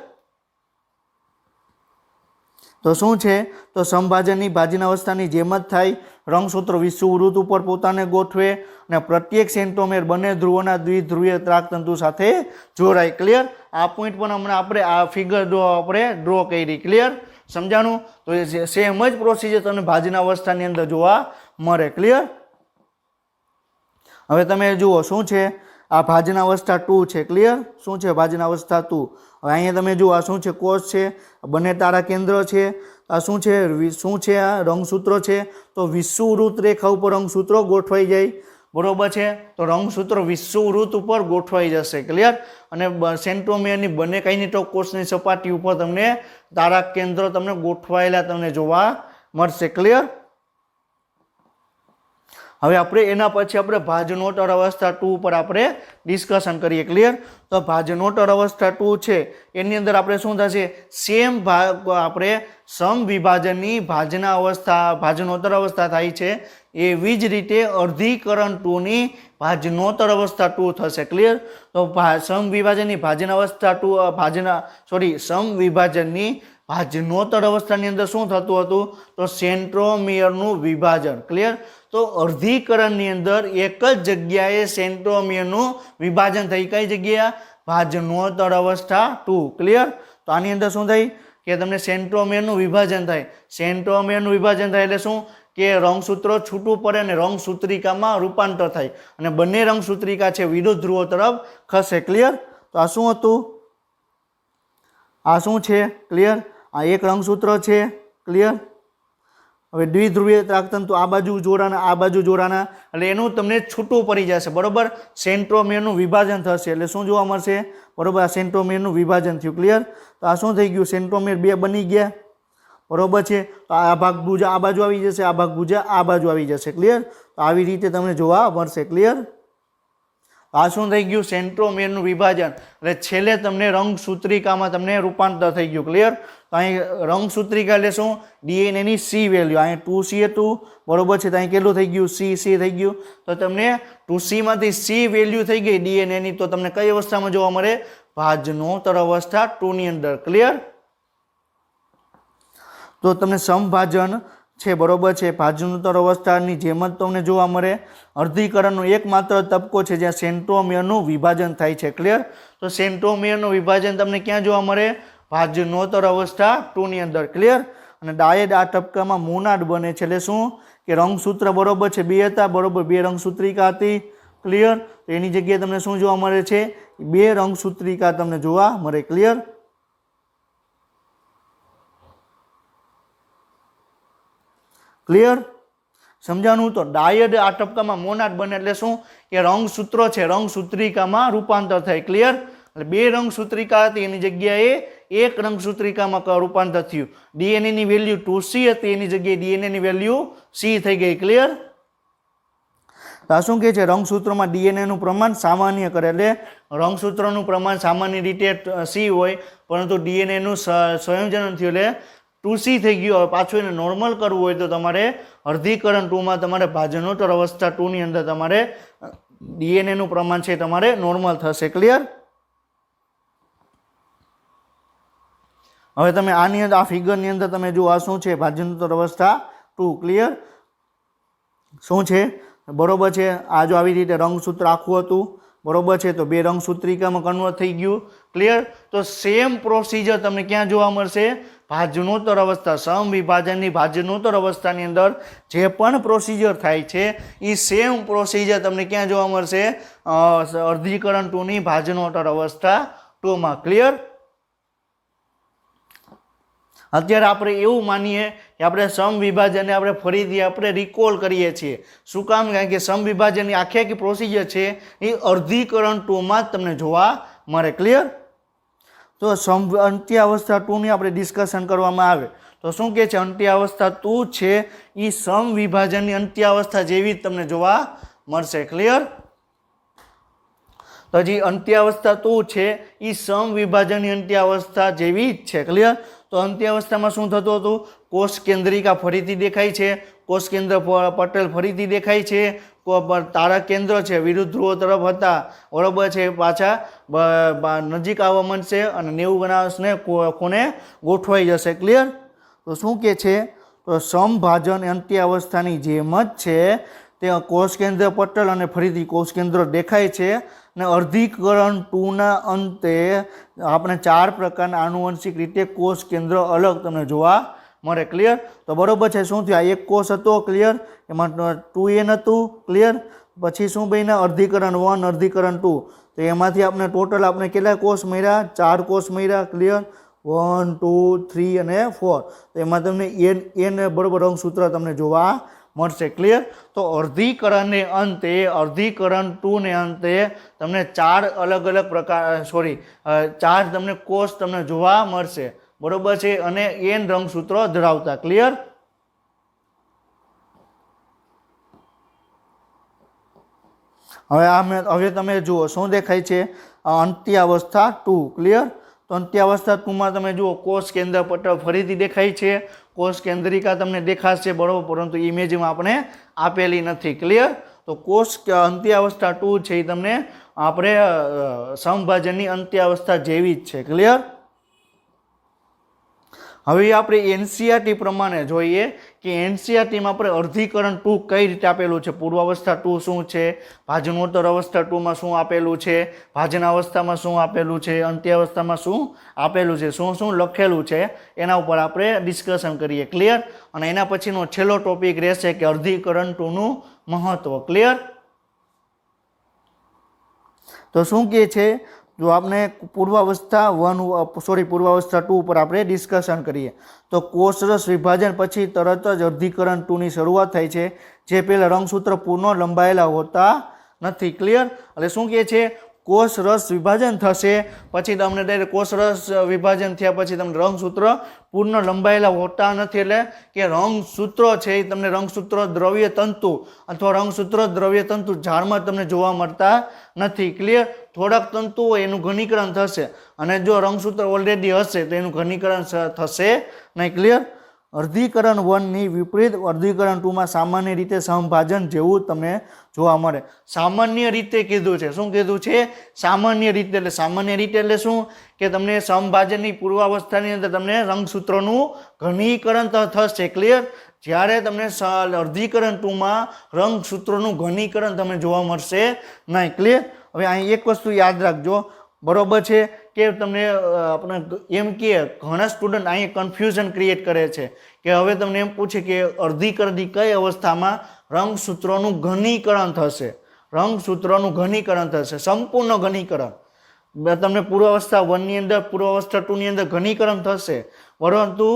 તો શું છે તો સમભાજનની ભાજના અવસ્થાની જેમ જ થાય. રંગસૂત્ર વિષુવવૃત્ત ઉપર પોતાને ગોઠવે અને પ્રત્યેક સેન્ટ્રોમેર બંને ધ્રુવોના દ્વિધ્રુવીય ત્રાક તંતુ સાથે જોડાય. ક્લિયર. આ પોઈન્ટ પણ હમણાં આપણે આ ફિગર આપણે ડ્રો કરી. ક્લિયર. સમજાણું. તો સેમ જ પ્રોસિજર તમને ભાજના અવસ્થાની અંદર જોવા મળે. ક્લિયર. હવે તમે જુઓ શું છે આ ભાજના અવસ્થા 2 છે. ક્લિયર. શું છે ભાજના અવસ્થા 2. હવે અહીંયા તમે જુઓ આ શું છે, કોષ છે, બંને તારા કેન્દ્ર છે. આ શું છે આ રંગસૂત્રો છે. તો વિષુવવૃત્ત રેખા ઉપર રંગસૂત્રો ગોઠવાઈ જાય. બરોબર છે. તો રંગસૂત્રો વિષુવવૃત્ત ઉપર ગોઠવાઈ જશે. ક્લિયર. અને સેન્ટ્રોમિયરની બંને કાઇનેટોકોષની સપાટી ઉપર તમને તારા કેન્દ્ર તમને ગોઠવાયેલા તમને જોવા મળશે. ક્લિયર. હવે આપણે એના પછી આપણે ભાજનોટર અવસ્થા 2 ઉપર આપણે ડિસ્કશન કરીએ. ક્લિયર. તો ભાજનોટર અવસ્થા 2 છે એની અંદર આપણે શું થશે, સેમ આપણે સમવિભાજનની ભાજનોટર અવસ્થા થાય છે એવી જ રીતે અર્ધીકરણ 2 ની ભાજનોત્તર અવસ્થા 2 થશે. ક્લિયર? તો સમવિભાજનની ભાજન અવસ્થા 2 સમવિભાજનની ભાજનોત્તર અવસ્થાની અંદર શું થતું હતું? તો સેન્ટ્રોમિયરનું વિભાજન. ક્લિયર? તો અર્ધીકરણની અંદર એક જ જગ્યાએ સેન્ટ્રોમિયરનું વિભાજન થઈ. કઈ જગ્યા? ભાજનોત્તર અવસ્થા 2. ક્લિયર? તો આની અંદર શું થાય કે તમને સેન્ટ્રોમિયરનું વિભાજન થાય. સેન્ટ્રોમિયરનું વિભાજન થાય એટલે શું કે રંગસૂત્રો છૂટું પડે અને રંગસૂત્રિકામાં રૂપાંતર થાય અને બંને રંગસૂત્રિકા છે વિરુદ્ધ ધ્રુવો તરફ ખસે. ક્લિયર? તો આ શું હતું? આ શું છે? ક્લિયર? આ એક રંગસૂત્ર છે. ક્લિયર? હવે દ્વિધ્રુવીય ત્રાકતંતુ આ બાજુ જોડાના, આ બાજુ જોડાના, એટલે એનું તમને છૂટું પડી જશે. બરોબર? સેન્ટ્રોમિયરનું વિભાજન થશે એટલે શું જોવા મળશે? બરોબર? આ સેન્ટ્રોમિયરનું વિભાજન થયું. ક્લિયર? તો આ શું થઈ ગયું? સેન્ટ્રોમિયર 2 બની ગયા. બરોબર છે? તો આ ભાગ ભુજા આ બાજુ આવી જશે, આ ભાગ ભુજા આ બાજુ આવી જશે. ક્લિયર? તો આવી રીતે તમને જોવા મળશે. ક્લિયર? આ શું થઈ ગયું? સેન્ટ્રોમિયરનું વિભાજન. એટલે છેલ્લે તમને રંગસૂત્રિકામાં તમને રૂપાંતર થઈ ગયું. ક્લિયર? તો અહીં રંગસૂત્રિકા એટલે શું? ડીએનએની સી વેલ્યુ. અહીં 2C હતું. બરોબર છે? તો અહીં કેટલું થઈ ગયું? સી થઈ ગયું. તો તમને 2C માંથી સી વેલ્યુ થઈ ગઈ ડીએનએની. તો તમને કઈ અવસ્થામાં જોવા મળે? ભાજનોત્તર અવસ્થા 2 ની અંદર. ક્લિયર? તો તમને સમભાજન છે. બરોબર છે? ભાજનોત્તર અવસ્થાની જેમ જ તમને જોવા મળે. અર્ધીકરણનો એકમાત્ર તબક્કો છે જ્યાં સેન્ટ્રોમિયરનું વિભાજન થાય છે. ક્લિયર? તો સેન્ટ્રોમિયરનું વિભાજન તમને ક્યાં જોવા મળે? ભાજનોત્તર અવસ્થા 2 ની અંદર. ક્લિયર? અને ડાયડ આ તબક્કામાં મોનાડ બને છે. એટલે શું કે રંગસૂત્ર બરોબર છે 2 હતા. બરોબર? 2 રંગસૂત્રિકા હતી. ક્લિયર? તો એની જગ્યાએ તમને શું જોવા મળે છે? 2 રંગસૂત્રિકા તમને જોવા મળે. ક્લિયર? ક્લિયર? સમજાણું? તો ડાયડ આ તબક્કામાં મોનાડ બને એટલે શું કે રંગસૂત્રો છે રંગસૂત્રિકામાં રૂપાંતર થાય. ક્લિયર? એટલે 2 રંગસૂત્રિકા હતી એની જગ્યાએ 1 રંગસૂત્રિકામાં રૂપાંતર થયું. ડીએનએ ની વેલ્યુ 2C હતી એની જગ્યાએ ડીએનએ ની વેલ્યુ C થઈ ગઈ. ક્લિયર? તો આ શું કહે છે? રંગસૂત્રોમાં ડીએનએ નું પ્રમાણ સામાન્ય કરે. એટલે રંગસૂત્રોનું પ્રમાણ સામાન્ય રીતે C હોય પરંતુ ડીએનએ નું સંયોજન થયું એટલે 2C થઈ ગયું. હવે પાછું એને નોર્મલ કરવું હોય તો તમારે અર્ધીકરણ 2 માં તમારે ભાજનોત્તર અવસ્થા 2 ની અંદર તમારે ડીએનએ નું પ્રમાણ છે તમારે નોર્મલ થશે. ક્લિયર? હવે તમે આની અંદર આ ફિગરની અંદર તમે જો આ શું છે? ભાજનોત્તર અવસ્થા 2. ક્લિયર? શું છે? બરોબર છે? આ જો આવી રીતે રંગસૂત્ર આખું હતું. બરોબર છે? તો 2 રંગસૂત્રિકામાં કન્વર્ટ થઈ ગયું. ક્લિયર? તો સેમ પ્રોસિજર તમને ક્યાં જોવા મળશે? ભાજનોત્તર અવસ્થા. સમવિભાજનની ભાજનોત્તર અવસ્થાની અંદર જે પણ પ્રોસિજર થાય છે એ સેમ પ્રોસિજર તમને ક્યાં જોવા મળશે? અર્ધીકરણ 2 ની ભાજનોત્તર અવસ્થા 2 માં. ક્લિયર? અત્યારે આપણે એવું માનીએ કે આપણે સમવિભાજનને આપણે ફરીથી આપણે રિકોલ કરીએ છીએ. શું કામ? કારણ કે સમવિભાજનની આખી પ્રોસિજર છે એ અર્ધીકરણ 2 માં જ તમને જોવા મળે. ક્લિયર? તો અંત્ય અવસ્થા 2 ની આપણે ડિસ્કશન કરવામાં આવે તો શું કહે છે? અંત્ય અવસ્થા 2 છે એ સમવિભાજનની અંત્ય અવસ્થા જેવી જ તમને જોવા મળશે. ક્લિયર? તો હજી અંત્ય અવસ્થા 2 છે એ સમવિભાજનની અંત્ય અવસ્થા જેવી જ છે. ક્લિયર? તો અંત્ય અવસ્થામાં શું થતું હતું? કોષ કેન્દ્રિકા ફરીથી દેખાય છે. કોષ કેન્દ્ર પટેલ ફરીથી દેખાય છે. તારક કેન્દ્ર છે વિરુદ્ધ ધ્રુવો તરફ હતા. બરોબર છે? પાછા નજીક આવવા માંડશે અને 90° ખૂણે ગોઠવાઈ જશે. ક્લિયર? તો શું કે છે? તો સમભાજન અંત્ય અવસ્થાની જેમ જ છે. તે કોષ કેન્દ્ર પટલ અને ફરીથી કોષ કેન્દ્ર દેખાય છે. અને અર્ધીકરણ 2 ના અંતે આપણે 4 પ્રકારના આનુવંશિક રીતે કોષ કેન્દ્ર અલગ તમને જોવા મળે. ક્લિયર? તો બરોબર છે? શું થયું? આ એક કોષ હતો. ક્લિયર? એમાં 2N હતું. ક્લિયર? પછી શું બન્યા? અર્ધીકરણ 1 અર્ધીકરણ 2. તો એમાંથી આપણે ટોટલ આપણે કેટલા કોષ મળ્યા? 4 કોષ મળ્યા. ક્લિયર? 1 2 3 અને 4. તો એમાં તમને N બરોબર રંગસૂત્ર તમને જોવા મળશે. ક્લિયર? તો અર્ધીકરણને અંતે અર્ધીકરણ 2 ને અંતે તમને 4 અલગ અલગ પ્રકાર 4 તમને કોષ તમને જોવા મળશે. બરોબર છે? અને N રંગસૂત્રો ધરાવતા. ક્લિયર? હવે તમે જુઓ શું દેખાય છે? અંત્ય અવસ્થા 2. ક્લિયર? તો અંત્ય અવસ્થા 2 માં તમે જુઓ કોષ કેન્દ્ર પટલ ફરીથી દેખાય છે. કોષ કેન્દ્રિકા તમને દેખાશે. બરોબર? પરંતુ ઇમેજમાં આપણે આપેલી નથી. ક્લિયર? તો કોષ અંત્યાવસ્થા 2 છે એ તમને આપણે સમભાજનની અંત્યાવસ્થા જેવી જ છે. ક્લિયર? હવે આપણે એનસીઆરટી પ્રમાણે જોઈએ કે એનસીઆરટીમાં આપણે અર્ધીકરણ 2 કઈ રીતે આપેલું છે, પૂર્વાવસ્થા 2 શું છે, ભાજનોત્તર અવસ્થા 2માં શું આપેલું છે, ભાજનાવસ્થામાં શું આપેલું છે, અંત્યાવસ્થામાં શું આપેલું છે, શું શું લખેલું છે, એના ઉપર આપણે ડિસ્કશન કરીએ. ક્લિયર? અને એના પછીનો છેલ્લો ટોપિક રહેશે કે અર્ધીકરણ 2નું મહત્વ. ક્લિયર? તો શું કહે છે, જો આપણે પૂર્વાવસ્થા 2 ઉપર આપણે ડિસ્કશન કરીએ તો કોષરસ વિભાજન પછી તરત જ અર્ધીકરણ 2ની શરૂઆત થાય છે, જે પહેલા રંગસૂત્ર પૂર્ણ લંબાયેલા હોતા નથી. ક્લિયર? એટલે શું કહે છે, કોષરસ વિભાજન થશે પછી તમને ડાયરેક્ટ કોષરસ વિભાજન થયા પછી તમને રંગસૂત્ર પૂર્ણ લંબાયેલા હોતા નથી. એટલે કે રંગસૂત્રો છે એ તમને રંગસૂત્ર દ્રવ્ય તંતુ અથવા રંગસૂત્ર દ્રવ્ય તંતુ ઝાડમાં તમને જોવા મળતા નથી. ક્લિયર? થોડાક તંતુ હોય એનું ઘનીકરણ થશે અને જો રંગસૂત્ર ઓલરેડી હશે તો એનું ઘનીકરણ થશે નહીં. ક્લિયર? અર્ધીકરણ 1ની વિપરીત અર્ધીકરણ 2માં સામાન્ય રીતે સમભાજન જેવું તમને જોવા મળે. સામાન્ય રીતે કીધું છે. શું કીધું છે? સામાન્ય રીતે. એટલે સામાન્ય રીતે એટલે શું કે તમને સમભાજનની પૂર્વાવસ્થાની અંદર તમને રંગસૂત્રોનું ઘનીકરણ થશે. ક્લિયર? જ્યારે તમને અર્ધીકરણ 2માં રંગસૂત્રોનું ઘનીકરણ તમને જોવા મળશે નહીં. ક્લિયર? હવે અહીં એક વસ્તુ યાદ રાખજો, બરોબર છે કે તમને આપણે એમ કે ઘણા સ્ટુડન્ટ અહીંયા કન્ફ્યુઝન ક્રિએટ કરે છે કે હવે તમને એમ પૂછે કે અર્ધીકરણની કઈ અવસ્થામાં રંગસૂત્રોનું ઘનીકરણ થશે. રંગસૂત્રોનું ઘનીકરણ થશે, સંપૂર્ણ ઘનીકરણ. તમને પૂર્વાવસ્થા 1ની અંદર પૂર્વાવસ્થા 2ની અંદર ઘનીકરણ થશે, પરંતુ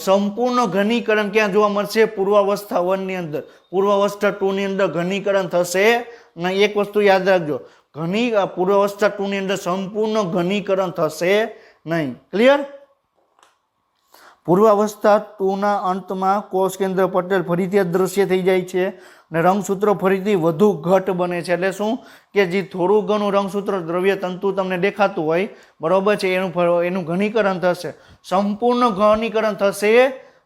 સંપૂર્ણ ઘનીકરણ ક્યાં જોવા મળશે? પૂર્વાવસ્થા 1ની અંદર. પૂર્વાવસ્થા 2ની અંદર ઘનીકરણ થશે અને એક વસ્તુ યાદ રાખજો, પૂર્વાવસ્થા 2ની અંદર સંપૂર્ણ ઘનીકરણ થશે નહીં. ક્લિયર? પૂર્વાવસ્થા 2ના અંતમાં કોષ કેન્દ્ર પટલ ફરીથી અદૃશ્ય થઈ જાય છે અને રંગસૂત્રો ફરીથી વધુ ઘટ બને છે. એટલે શું કે જે થોડું ઘણું રંગસૂત્ર દ્રવ્ય તંતુ તમને દેખાતું હોય, બરોબર છે, એનું ઘનીકરણ થશે, સંપૂર્ણ ઘનીકરણ થશે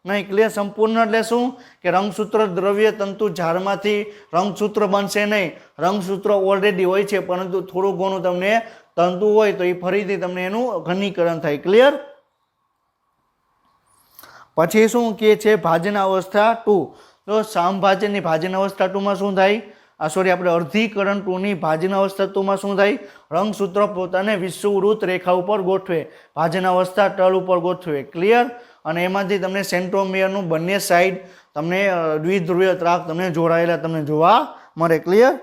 નહીં. ક્લિયર? સંપૂર્ણ એટલે શું કે રંગસૂત્ર દ્રવ્ય તંતુ ઝાડમાંથી રંગસૂત્ર બનશે નહીં. રંગસૂત્ર ઓલરેડી હોય છે પરંતુ થોડું ઘણું તમને તંતુ હોય તો એ ફરીથી તમને એનું ઘનીકરણ થાય. ક્લિયર? પછી શું કહે છે, ભાજનાવસ્થા 2. તો સમભાજનની ભાજનાવસ્થા 2માં શું થાય? આપણે અર્ધીકરણ 2ની ભાજનાવસ્થા 2માં શું થાય? રંગસૂત્ર પોતાને વિષુવવૃત્ત રેખા ઉપર ગોઠવે, ભાજનાવસ્થા તલ ઉપર ગોઠવે. ક્લિયર? અને એમાંથી તમને સેન્ટ્રોમિયરનું બંને સાઈડ તમને દ્વિધ્રુવીય ત્રાક તમને જોડાયેલા તમને જોવા મળે. ક્લિયર?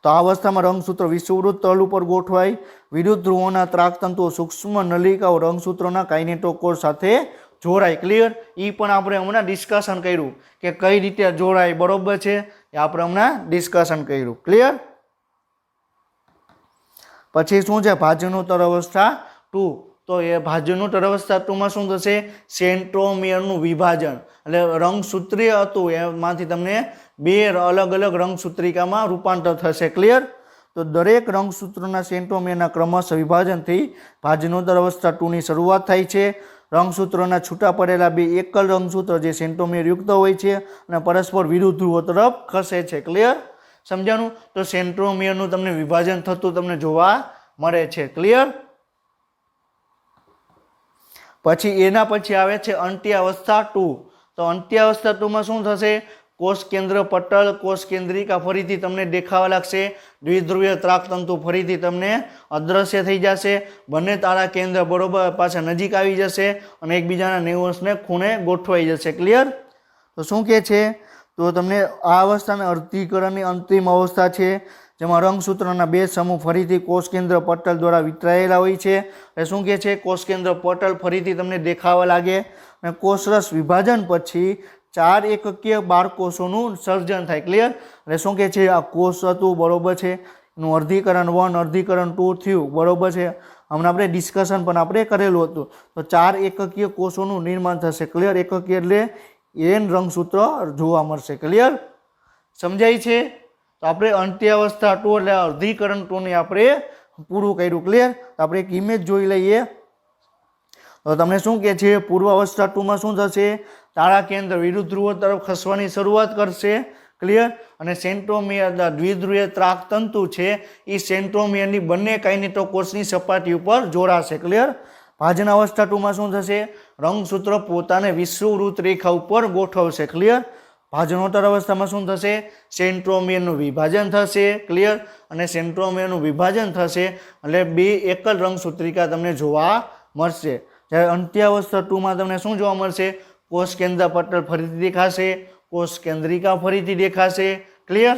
તો આ અવસ્થામાં રંગસૂત્ર વિષુવવૃત્ત તલ ઉપર ગોઠવાય. વિરુદ્ધ ધ્રુવોના ત્રાકતંતુઓ સૂક્ષ્મ નલિકાઓ રંગસૂત્રોના કાઇનેટોકોર સાથે જોડાય. ક્લિયર? એ પણ આપણે હમણાં ડિસ્કશન કર્યું કે કઈ રીતે જોડાય, બરોબર છે, એ આપણે હમણાં ડિસ્કશન કર્યું. ક્લિયર? પછી શું છે? ભાજનોત્તર અવસ્થા 2. તો એ ભાજનોત્તર અવસ્થા 2માં શું થશે? સેન્ટ્રોમિયરનું વિભાજન. એટલે રંગસૂત્રીય હતું એમાંથી તમને બે અલગ અલગ રંગસૂત્રિકામાં રૂપાંતર થશે. ક્લિયર? તો દરેક રંગસૂત્રોના સેન્ટ્રોમિયરના ક્રમશઃ વિભાજનથી ભાજનોત્તર અવસ્થા 2ની શરૂઆત થાય છે. રંગસૂત્રોના છૂટા પડેલા બે એકલ રંગસૂત્ર જે સેન્ટ્રોમિયર યુક્ત હોય છે અને પરસ્પર વિરુદ્ધ ધ્રુવો તરફ ખસે છે. ક્લિયર? સમજાણું? તો સેન્ટ્રોમિયરનું તમને વિભાજન થતું તમને જોવા મળે છે. ક્લિયર? પછી એના પછી આવે છે અંત્યાવસ્થા 2. તો અંત્યાવસ્થા 2માં શું થશે? કોષ કેન્દ્ર પટલ, કોષ કેન્દ્રિકા ફરીથી તમને દેખાવા લાગશે, દ્વિધ્રુવીય ત્રાકતંતુ ફરીથી તમને અદ્રશ્ય થઈ જશે, બંને તારા કેન્દ્ર બરોબર પાછા નજીક આવી જશે અને એકબીજાના 90 અંશને ખૂણે ગોઠવાઈ જશે. ક્લિયર? તો શું કહે છે? તો તમને આ અવસ્થાને અર્ધીકરણની અંતિમ અવસ્થા છે, જેમાં રંગસૂત્રોના બે સમૂહ ફરીથી કોષ કેન્દ્ર પટલ દ્વારા વિતરાયેલા હોય છે. એટલે શું કહે છે? કોષ કેન્દ્ર પટલ ફરીથી તમને દેખાવા લાગે અને કોષરસ વિભાજન પછી 4 એકકીય બાળકોષોનું સર્જન થાય. ક્લિયર? એટલે શું કહે છે? આ કોષ હતું, બરોબર છે, એનું અર્ધીકરણ 1 અર્ધીકરણ 2 થયું, બરોબર છે. હમણાં આપણે ડિસ્કશન પણ આપણે કરેલું હતું. તો 4 એકકીય કોષોનું નિર્માણ થશે. ક્લિયર? એકકીય એટલે એન રંગસૂત્ર જોવા મળશે. ક્લિયર? સમજાય છે? તો આપણે અંત્યાવસ્થા 2 એટલે અર્ધીકરણ 2ની આપણે પૂરું કર્યું. ક્લિયર? તો આપણે એક ઇમેજ જોઈ લઈએ. તો તમને શું કહે છે? પૂર્વાવસ્થા 2માં શું થશે? તારા કેન્દ્ર વિરુદ્ધ ધ્રુવો તરફ ખસવાની શરૂઆત કરશે. ક્લિયર, અને સેન્ટ્રોમિયર દ્વિધ્રુવીય ત્રાક તંતુ છે એ સેન્ટ્રોમિયરની બંને કાઇનેટોકોર્સની સપાટી ઉપર જોડાશે. ક્લિયર. ભાજન અવસ્થા 2માં શું થશે? રંગસૂત્ર પોતાને વિષુવવૃત્ત રેખા ઉપર ગોઠવશે. ક્લિયર. ભાજનોત્તર અવસ્થામાં શું થશે? સેન્ટ્રોમિયરનું વિભાજન થશે. ક્લિયર. અને સેન્ટ્રોમિયરનું વિભાજન થશે એટલે બે એકલ રંગસૂત્રિકા તમને જોવા મળશે. જ્યારે અંત્યાવસ્થા 2માં તમને શું જોવા મળશે? કોષ કેન્દ્ર પટલ ફરીથી દેખાશે, કોષ કેન્દ્રિકા ફરીથી દેખાશે. ક્લિયર.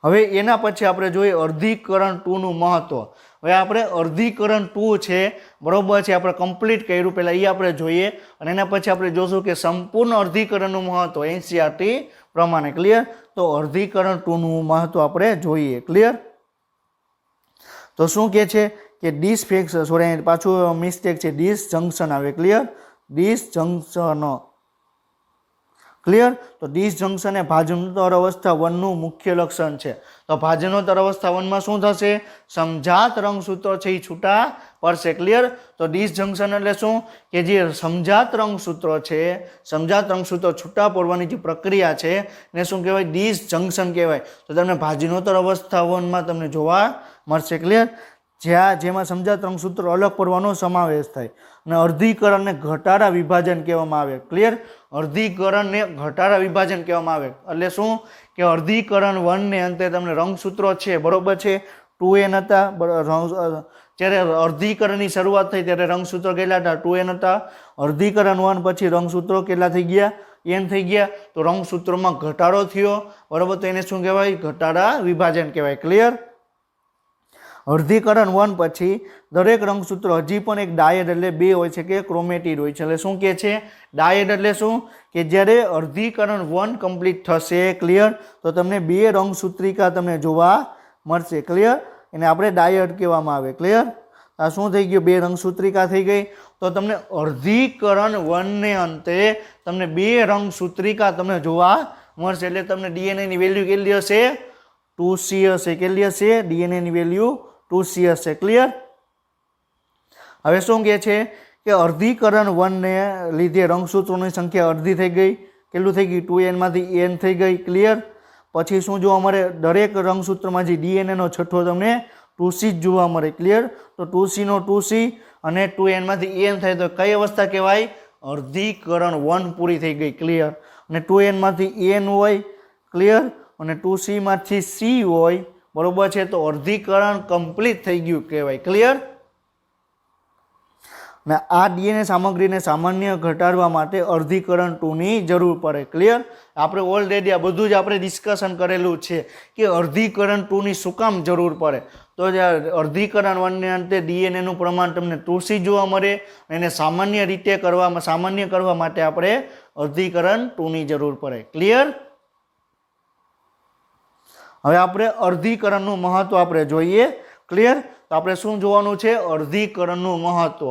હવે એના પછી આપણે જોઈએ અર્ધીકરણ 2નું મહત્વ. હવે આપણે અર્ધીકરણ 2 છે બરોબર છે આપણે કમ્પ્લીટ કર્યું, પહેલાં એ આપણે જોઈએ અને એના પછી આપણે જોશું કે સંપૂર્ણ અર્ધીકરણનું મહત્વ એનસીઈઆરટી પ્રમાણે. ક્લિયર. તો અર્ધીકરણ 2નું મહત્વ આપણે જોઈએ. ક્લિયર. તો શું કહે છે કે ડિસફેક્શન, સોરી પાછું મિસ્ટેક છે, ડિસજંક્શન આવે. ક્લિયર. ડિસજંક્શન. ક્લિયર. તો ડિસજંક્શન એ ભાજનોત્તર અવસ્થા 1નું મુખ્ય લક્ષણ છે. તો ભાજનોત્તર અવસ્થા 1માં શું થશે? સમજાત રંગસૂત્રો છે એ છૂટા પડશે. ક્લિયર. તો ડિસજંક્શન એટલે શું? કે જે સમજાત રંગસૂત્રો છે, સમજાત રંગસૂત્રો છૂટા પડવાની જે પ્રક્રિયા છે એને શું કહેવાય? ડિસજંક્શન કહેવાય. તો તમને ભાજનોત્તર અવસ્થા 1માં તમને જોવા મળશે. ક્લિયર. જેમાં સમજાત રંગસૂત્રો અલગ પડવાનો સમાવેશ થાય અને અર્ધીકરણને ઘટાડા વિભાજન કહેવામાં આવે. ક્લિયર. અર્ધીકરણને ઘટાડા વિભાજન કહેવામાં આવે એટલે શું? કે અર્ધીકરણ 1ને અંતે તમને રંગસૂત્રો છે બરોબર છે 2n હતા. જ્યારે અર્ધીકરણની શરૂઆત થઈ ત્યારે રંગસૂત્રો કેટલા હતા? 2n હતા. અર્ધીકરણ 1 પછી રંગસૂત્રો કેટલા થઈ ગયા? n થઈ ગયા. તો રંગસૂત્રોમાં ઘટાડો થયો બરોબર, તો એને શું કહેવાય? ઘટાડા વિભાજન કહેવાય. ક્લિયર. અર્ધીકરણ 1 પછી દરેક રંગસૂત્ર હજી પણ એક ડાયડ એટલે બે હોય છે કે ક્રોમેટિડ હોય છે. એટલે શું કહે છે? ડાયડ એટલે શું? કે જ્યારે અર્ધીકરણ 1 કમ્પ્લીટ થશે. ક્લિયર. તો તમને બે રંગસૂત્રિકા તમને જોવા મળશે. ક્લિયર. એને આપણે ડાયડ કહેવામાં આવે. ક્લિયર. આ શું થઈ ગયું? બે રંગસૂત્રિકા થઈ ગઈ. તો તમને અર્ધીકરણ 1ને અંતે તમને બે રંગસૂત્રિકા તમને જોવા મળશે. એટલે તમને ડીએનએની વેલ્યુ કેટલી હશે? 2C હશે. કેટલી હશે? ડીએનએની વેલ્યુ 2C હશે. ક્લિયર. હવે શું કહે છે કે અર્ધીકરણ 1ને લીધે રંગસૂત્રોની સંખ્યા અડધી થઈ ગઈ. કેટલું થઈ ગયું? 2n માંથી n થઈ ગઈ. ક્લિયર. પછી શું જોવા મળે? દરેક રંગસૂત્રમાં જે ડીએનએનો છઠ્ઠો તમને 2C જ જોવા મળે. ક્લિયર. તો 2C નો 2C અને 2n માંથી n થાય તો કઈ અવસ્થા કહેવાય? અર્ધીકરણ 1 પૂરી થઈ ગઈ. ક્લિયર. અને 2n માંથી n હોય. ક્લિયર. અને 2C માંથી C હોય બરોબર છે, તો અર્ધીકરણ કમ્પ્લીટ થઈ ગયું કહેવાય. ક્લિયર. અને આ ડીએનએ સામગ્રીને સામાન્ય ઘટાડવા માટે અર્ધીકરણ 2ની જરૂર પડે. ક્લિયર. આપણે ઓલરેડી આ બધું જ આપણે ડિસ્કશન કરેલું છે કે અર્ધીકરણ 2ની શું કામ જરૂર પડે. તો અર્ધીકરણ 1ને અંતે ડીએનએનું પ્રમાણ તમને 2C જોવા મળે. એને સામાન્ય કરવા માટે આપણે અર્ધીકરણ 2ની જરૂર પડે. ક્લિયર. હવે આપણે અર્ધીકરણનું મહત્વ આપણે જોઈએ. ક્લિયર. તો આપણે શું જોવાનું છે? અર્ધીકરણનું મહત્વ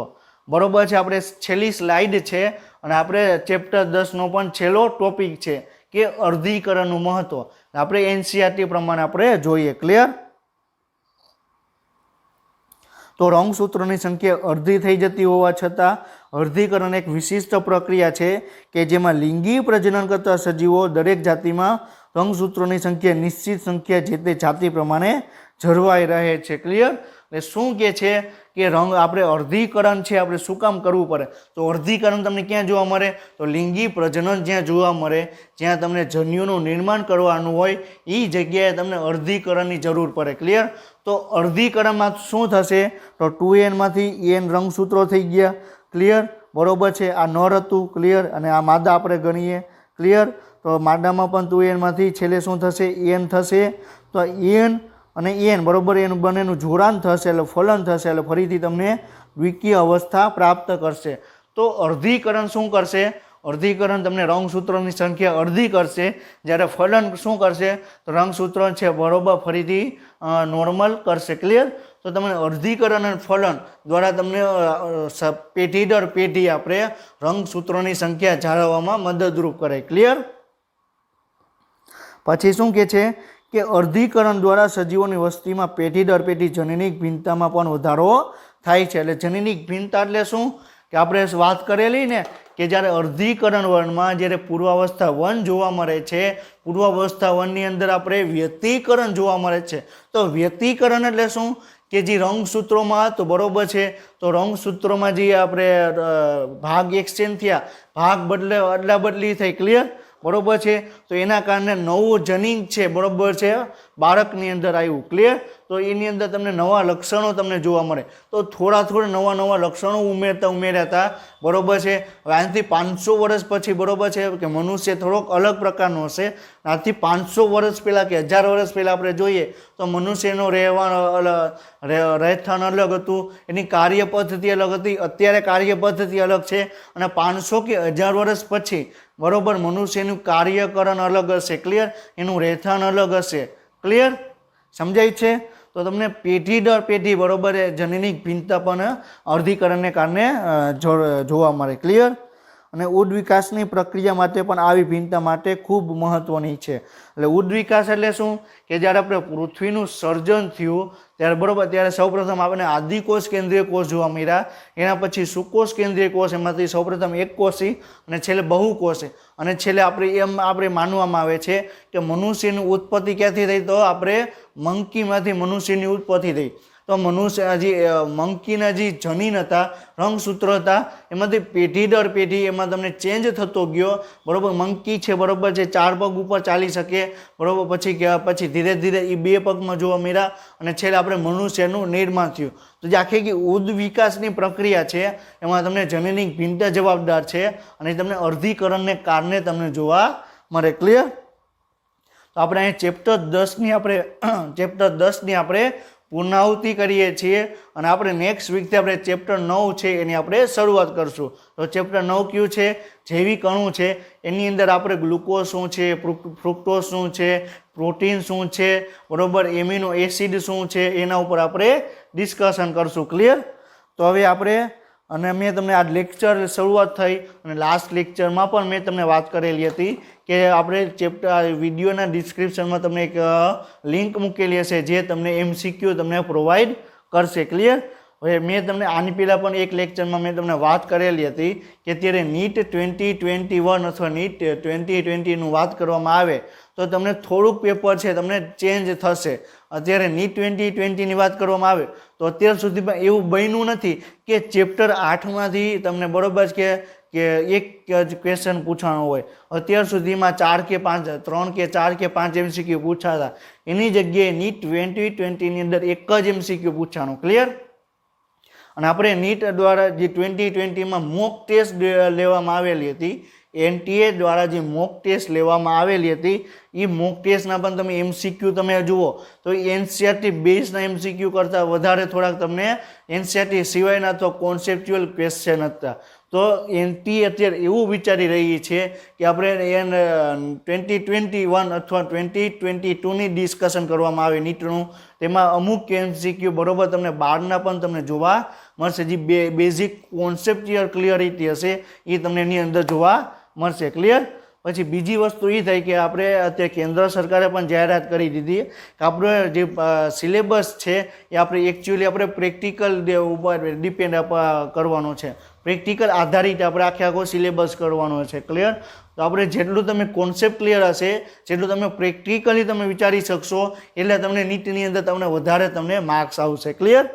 બરોબર છે. આપણે છેલ્લી સ્લાઇડ છે અને આપણે ચેપ્ટર 10નો પણ છેલ્લો ટોપિક છે કે અર્ધીકરણનું મહત્વ. આપણે એનસીઈઆરટી પ્રમાણે આપણે જોઈએ. ક્લિયર. તો રંગસૂત્રોની સંખ્યા અડધી થઈ જતી હોવા છતાં અર્ધીકરણ એક વિશિષ્ટ પ્રક્રિયા છે કે જેમાં લિંગી પ્રજનન કરતા સજીવો દરેક જાતિમાં રંગસૂત્રોની સંખ્યા નિશ્ચિત સંખ્યા જે તે જાતિ પ્રમાણે જળવાઈ રહે છે. ક્લિયર. એટલે શું કહે છે કે આપણે અર્ધીકરણ છે આપણે શું કામ કરવું પડે? તો અર્ધીકરણ તમને ક્યાં જોવા મળે? તો લિંગી પ્રજનન જ્યાં જોવા મળે, જ્યાં તમને જન્યુનું નિર્માણ કરવાનું હોય એ જગ્યાએ તમને અર્ધીકરણની જરૂર પડે. ક્લિયર. તો અર્ધીકરણમાં શું થશે? તો 2n માંથી n રંગસૂત્રો થઈ ગયા. ક્લિયર. બરોબર છે. આ નર હતું. ક્લિયર. અને આ માદા આપણે ગણીએ. ક્લિયર. તો માદામાં પણ 2n માંથી છેલ્લે શું થશે? n થશે. તો n અને n બરોબર એનું બંનેનું જોડાણ થશે એટલે ફલન થશે એટલે ફરીથી તમને દ્વિકીય અવસ્થા પ્રાપ્ત કરશે. તો અર્ધીકરણ શું કરશે? અર્ધીકરણ તમને રંગસૂત્રોની સંખ્યા અડધી કરશે. જ્યારે ફલન શું કરશે? તો રંગસૂત્રો છે બરોબર ફરીથી નોર્મલ કરશે. ક્લિયર. તો તમને અર્ધીકરણ અને ફલન દ્વારા તમને પેઢી દર પેઢી આપણે રંગસૂત્રોની સંખ્યા જાળવવામાં મદદરૂપ કરે. ક્લિયર. પછી શું કહે છે કે અર્ધીકરણ દ્વારા સજીવોની વસ્તીમાં પેઢી દર પેઢી જનનિક ભિન્નતામાં પણ વધારો થાય છે. એટલે જનનિક ભિન્નતા એટલે શું? કે આપણે વાત કરેલી ને કે જ્યારે અર્ધીકરણ વર્ણમાં જ્યારે પૂર્વાવસ્થા 1 જોવા મળે છે, પૂર્વાવસ્થા 1ની અંદર આપણે વ્યતિકરણ જોવા મળે છે. તો વ્યતિકરણ એટલે શું કે જે રંગસૂત્રોમાં તો બરોબર છે, તો રંગસૂત્રોમાં જે આપણે ભાગ એક્સચેન્જ થયા, ભાગ અદલા બદલી થઈ, ક્લિયર, બરોબર છે. તો એના કારણે નવું જનીન છે, બરોબર છે, બાળકની અંદર આવ્યું, ક્લિયર. તો એની અંદર તમને નવા લક્ષણો તમને જોવા મળે. તો થોડા નવા લક્ષણો ઉમેર્યા હતા, બરોબર છે. હવે આનાથી 500 વર્ષ પછી, બરોબર છે, કે મનુષ્ય થોડોક અલગ પ્રકારનો હશે. આથી 500 વર્ષ પહેલાં કે 1000 વર્ષ પહેલાં આપણે જોઈએ તો મનુષ્યનો રહેઠાણ અલગ હતું, એની કાર્ય પદ્ધતિ અલગ હતી. અત્યારે કાર્ય પદ્ધતિ અલગ છે અને 500 કે 1000 વર્ષ પછી, બરોબર, મનુષ્યનું કાર્યકરણ અલગ હશે, ક્લિયર, એનું રહેઠાણ અલગ હશે, ક્લિયર, સમજાય છે. તો તમને પેઢી દર પેઢી, બરોબર, જનીનિક ભિન્નતા પણ અર્ધીકરણને કારણે જોવા મળે, ક્લિયર. અને ઉડ વિકાસની પ્રક્રિયા માટે પણ આવી ભિન્નતા માટે ખૂબ મહત્વની છે. એટલે ઉડ વિકાસ એટલે શું કે જ્યારે આપણે પૃથ્વીનું સર્જન થયું ત્યારે, બરોબર, ત્યારે સૌપ્રથમ આપણે આદિકોષ કેન્દ્રીય કોષ જોવા મળ્યા, એના પછી સુકોષ કેન્દ્રીય કોષ, એમાંથી સૌપ્રથમ એક કોષી અને છેલ્લે બહુકોષી, અને છેલ્લે આપણે માનવામાં આવે છે કે મનુષ્યની ઉત્પત્તિ ક્યાંથી થઈ, તો આપણે મંકીમાંથી મનુષ્યની ઉત્પત્તિ થઈ. તો મનુષ્ય મંકીના જે જનીન હતા, રંગસૂત્ર હતા, એમાંથી પેઢી દર પેઢી એમાં તમને ચેન્જ થતો ગયો, બરોબર. મંકી છે, બરોબર છે, 4 પગ ઉપર ચાલી શકે, બરોબર, પછી ધીરે ધીરે એ 2 પગમાં જોવા મળ્યા અને છેલ્લે આપણે મનુષ્યનું નિર્માણ થયું. તો જે આખી ઉદ વિકાસની પ્રક્રિયા છે એમાં તમને જનીનિક ભિન્નતા જવાબદાર છે અને તમને અર્ધીકરણને કારણે તમને જોવા મળે, ક્લિયર. તો આપણે અહીં ચેપ્ટર 10ની આપણે પૂર્ણાહુતિ કરીએ છીએ અને આપણે નેક્સ્ટ વીકથી આપણે ચેપ્ટર 9 છે એની આપણે શરૂઆત કરશું. તો ચેપ્ટર 9 કયું છે? જૈવિક અણુ છે. એની અંદર આપણે ગ્લુકોઝ શું છે, ફ્રુક્ટોઝ શું છે, પ્રોટીન શું છે, બરોબર, એમિનો એસિડ શું છે, એના ઉપર આપણે ડિસ્કશન કરશું, ક્લિયર. તો હવે આપણે, અને મેં તમને આ લેક્ચર શરૂઆત થઈ અને લાસ્ટ લેક્ચરમાં પણ મેં તમને વાત કરેલી હતી કે આપણે ચેપ્ટર વિડીયોના ડિસ્ક્રિપ્શનમાં તમને એક લિંક મૂકેલી હશે જે તમને MCQ તમને પ્રોવાઈડ કરશે, ક્લિયર. હવે મેં તમને આની પહેલાં પણ એક લેક્ચરમાં મેં તમને વાત કરેલી હતી કે અત્યારે NEET 2021 અથવા NEET 2020નું વાત કરવામાં આવે તો તમને થોડુંક પેપર છે તમને ચેન્જ થશે. અત્યારે NEET 2020ની વાત કરવામાં આવે તો અત્યાર સુધીમાં એવું બન્યું નથી કે ચેપ્ટર 8માંથી તમને, બરોબર, કે એક જ ક્વેશ્ચન પૂછવાનો હોય. અત્યાર સુધીમાં 3 કે 4 MCQ પૂછાતા, એની જગ્યાએ NEET 2020ની અંદર એક જ MCQ પૂછવાનું, ક્લિયર. અને આપણે NEET દ્વારા જે 2020માં મોક ટેસ્ટ લેવામાં આવેલી હતી, NTA દ્વારા જે મોક ટેસ્ટ લેવામાં આવેલી હતી, એ મોક ટેસ્ટના પણ તમે MCQ તમે જુઓ તો NCERT બેઝના MCQ કરતાં વધારે થોડાક તમને NCERT સિવાયના તો કોન્સેપ્ચ્યુઅલ ક્વેશ્ચન હતા. તો NTA અત્યારે એવું વિચારી રહી છે કે આપણે 2021 અથવા 2022ની ડિસ્કશન કરવામાં આવે નીટનું, તેમાં અમુક MCQ, બરોબર, તમને 12ના પણ તમને જોવા મળશે. જે બેઝિક કોન્સેપ્ચ્યુઅલ ક્લિયરિટી હશે એ તમને એની અંદર જોવા મળશે, ક્લિયર. પછી બીજી વસ્તુ એ થઈ કે આપણે અત્યારે કેન્દ્ર સરકારે પણ જાહેરાત કરી દીધી કે આપણો જે સિલેબસ છે એ આપણે એકચ્યુઅલી આપણે પ્રેક્ટિકલ ઉપર ડિપેન્ડ કરવાનો છે, પ્રેક્ટિકલ આધારિત આપણે આખો સિલેબસ કરવાનો છે, ક્લિયર. તો આપણે જેટલું તમે કોન્સેપ્ટ ક્લિયર હશે, જેટલું તમે પ્રેક્ટિકલી તમે વિચારી શકશો, એટલે તમને નીટની અંદર તમને વધારે તમને માર્ક્સ આવશે, ક્લિયર.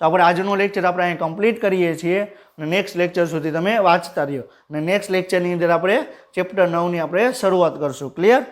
તો આપણે આજનો લેક્ચર આપણે અહીં કમ્પ્લીટ કરીએ છીએ અને નેક્સ્ટ લેક્ચર સુધી તમે વાંચતા રહ્યો અને નેક્સ્ટ લેક્ચરની અંદર આપણે ચેપ્ટર 9ની આપણે શરૂઆત કરશું, ક્લિયર.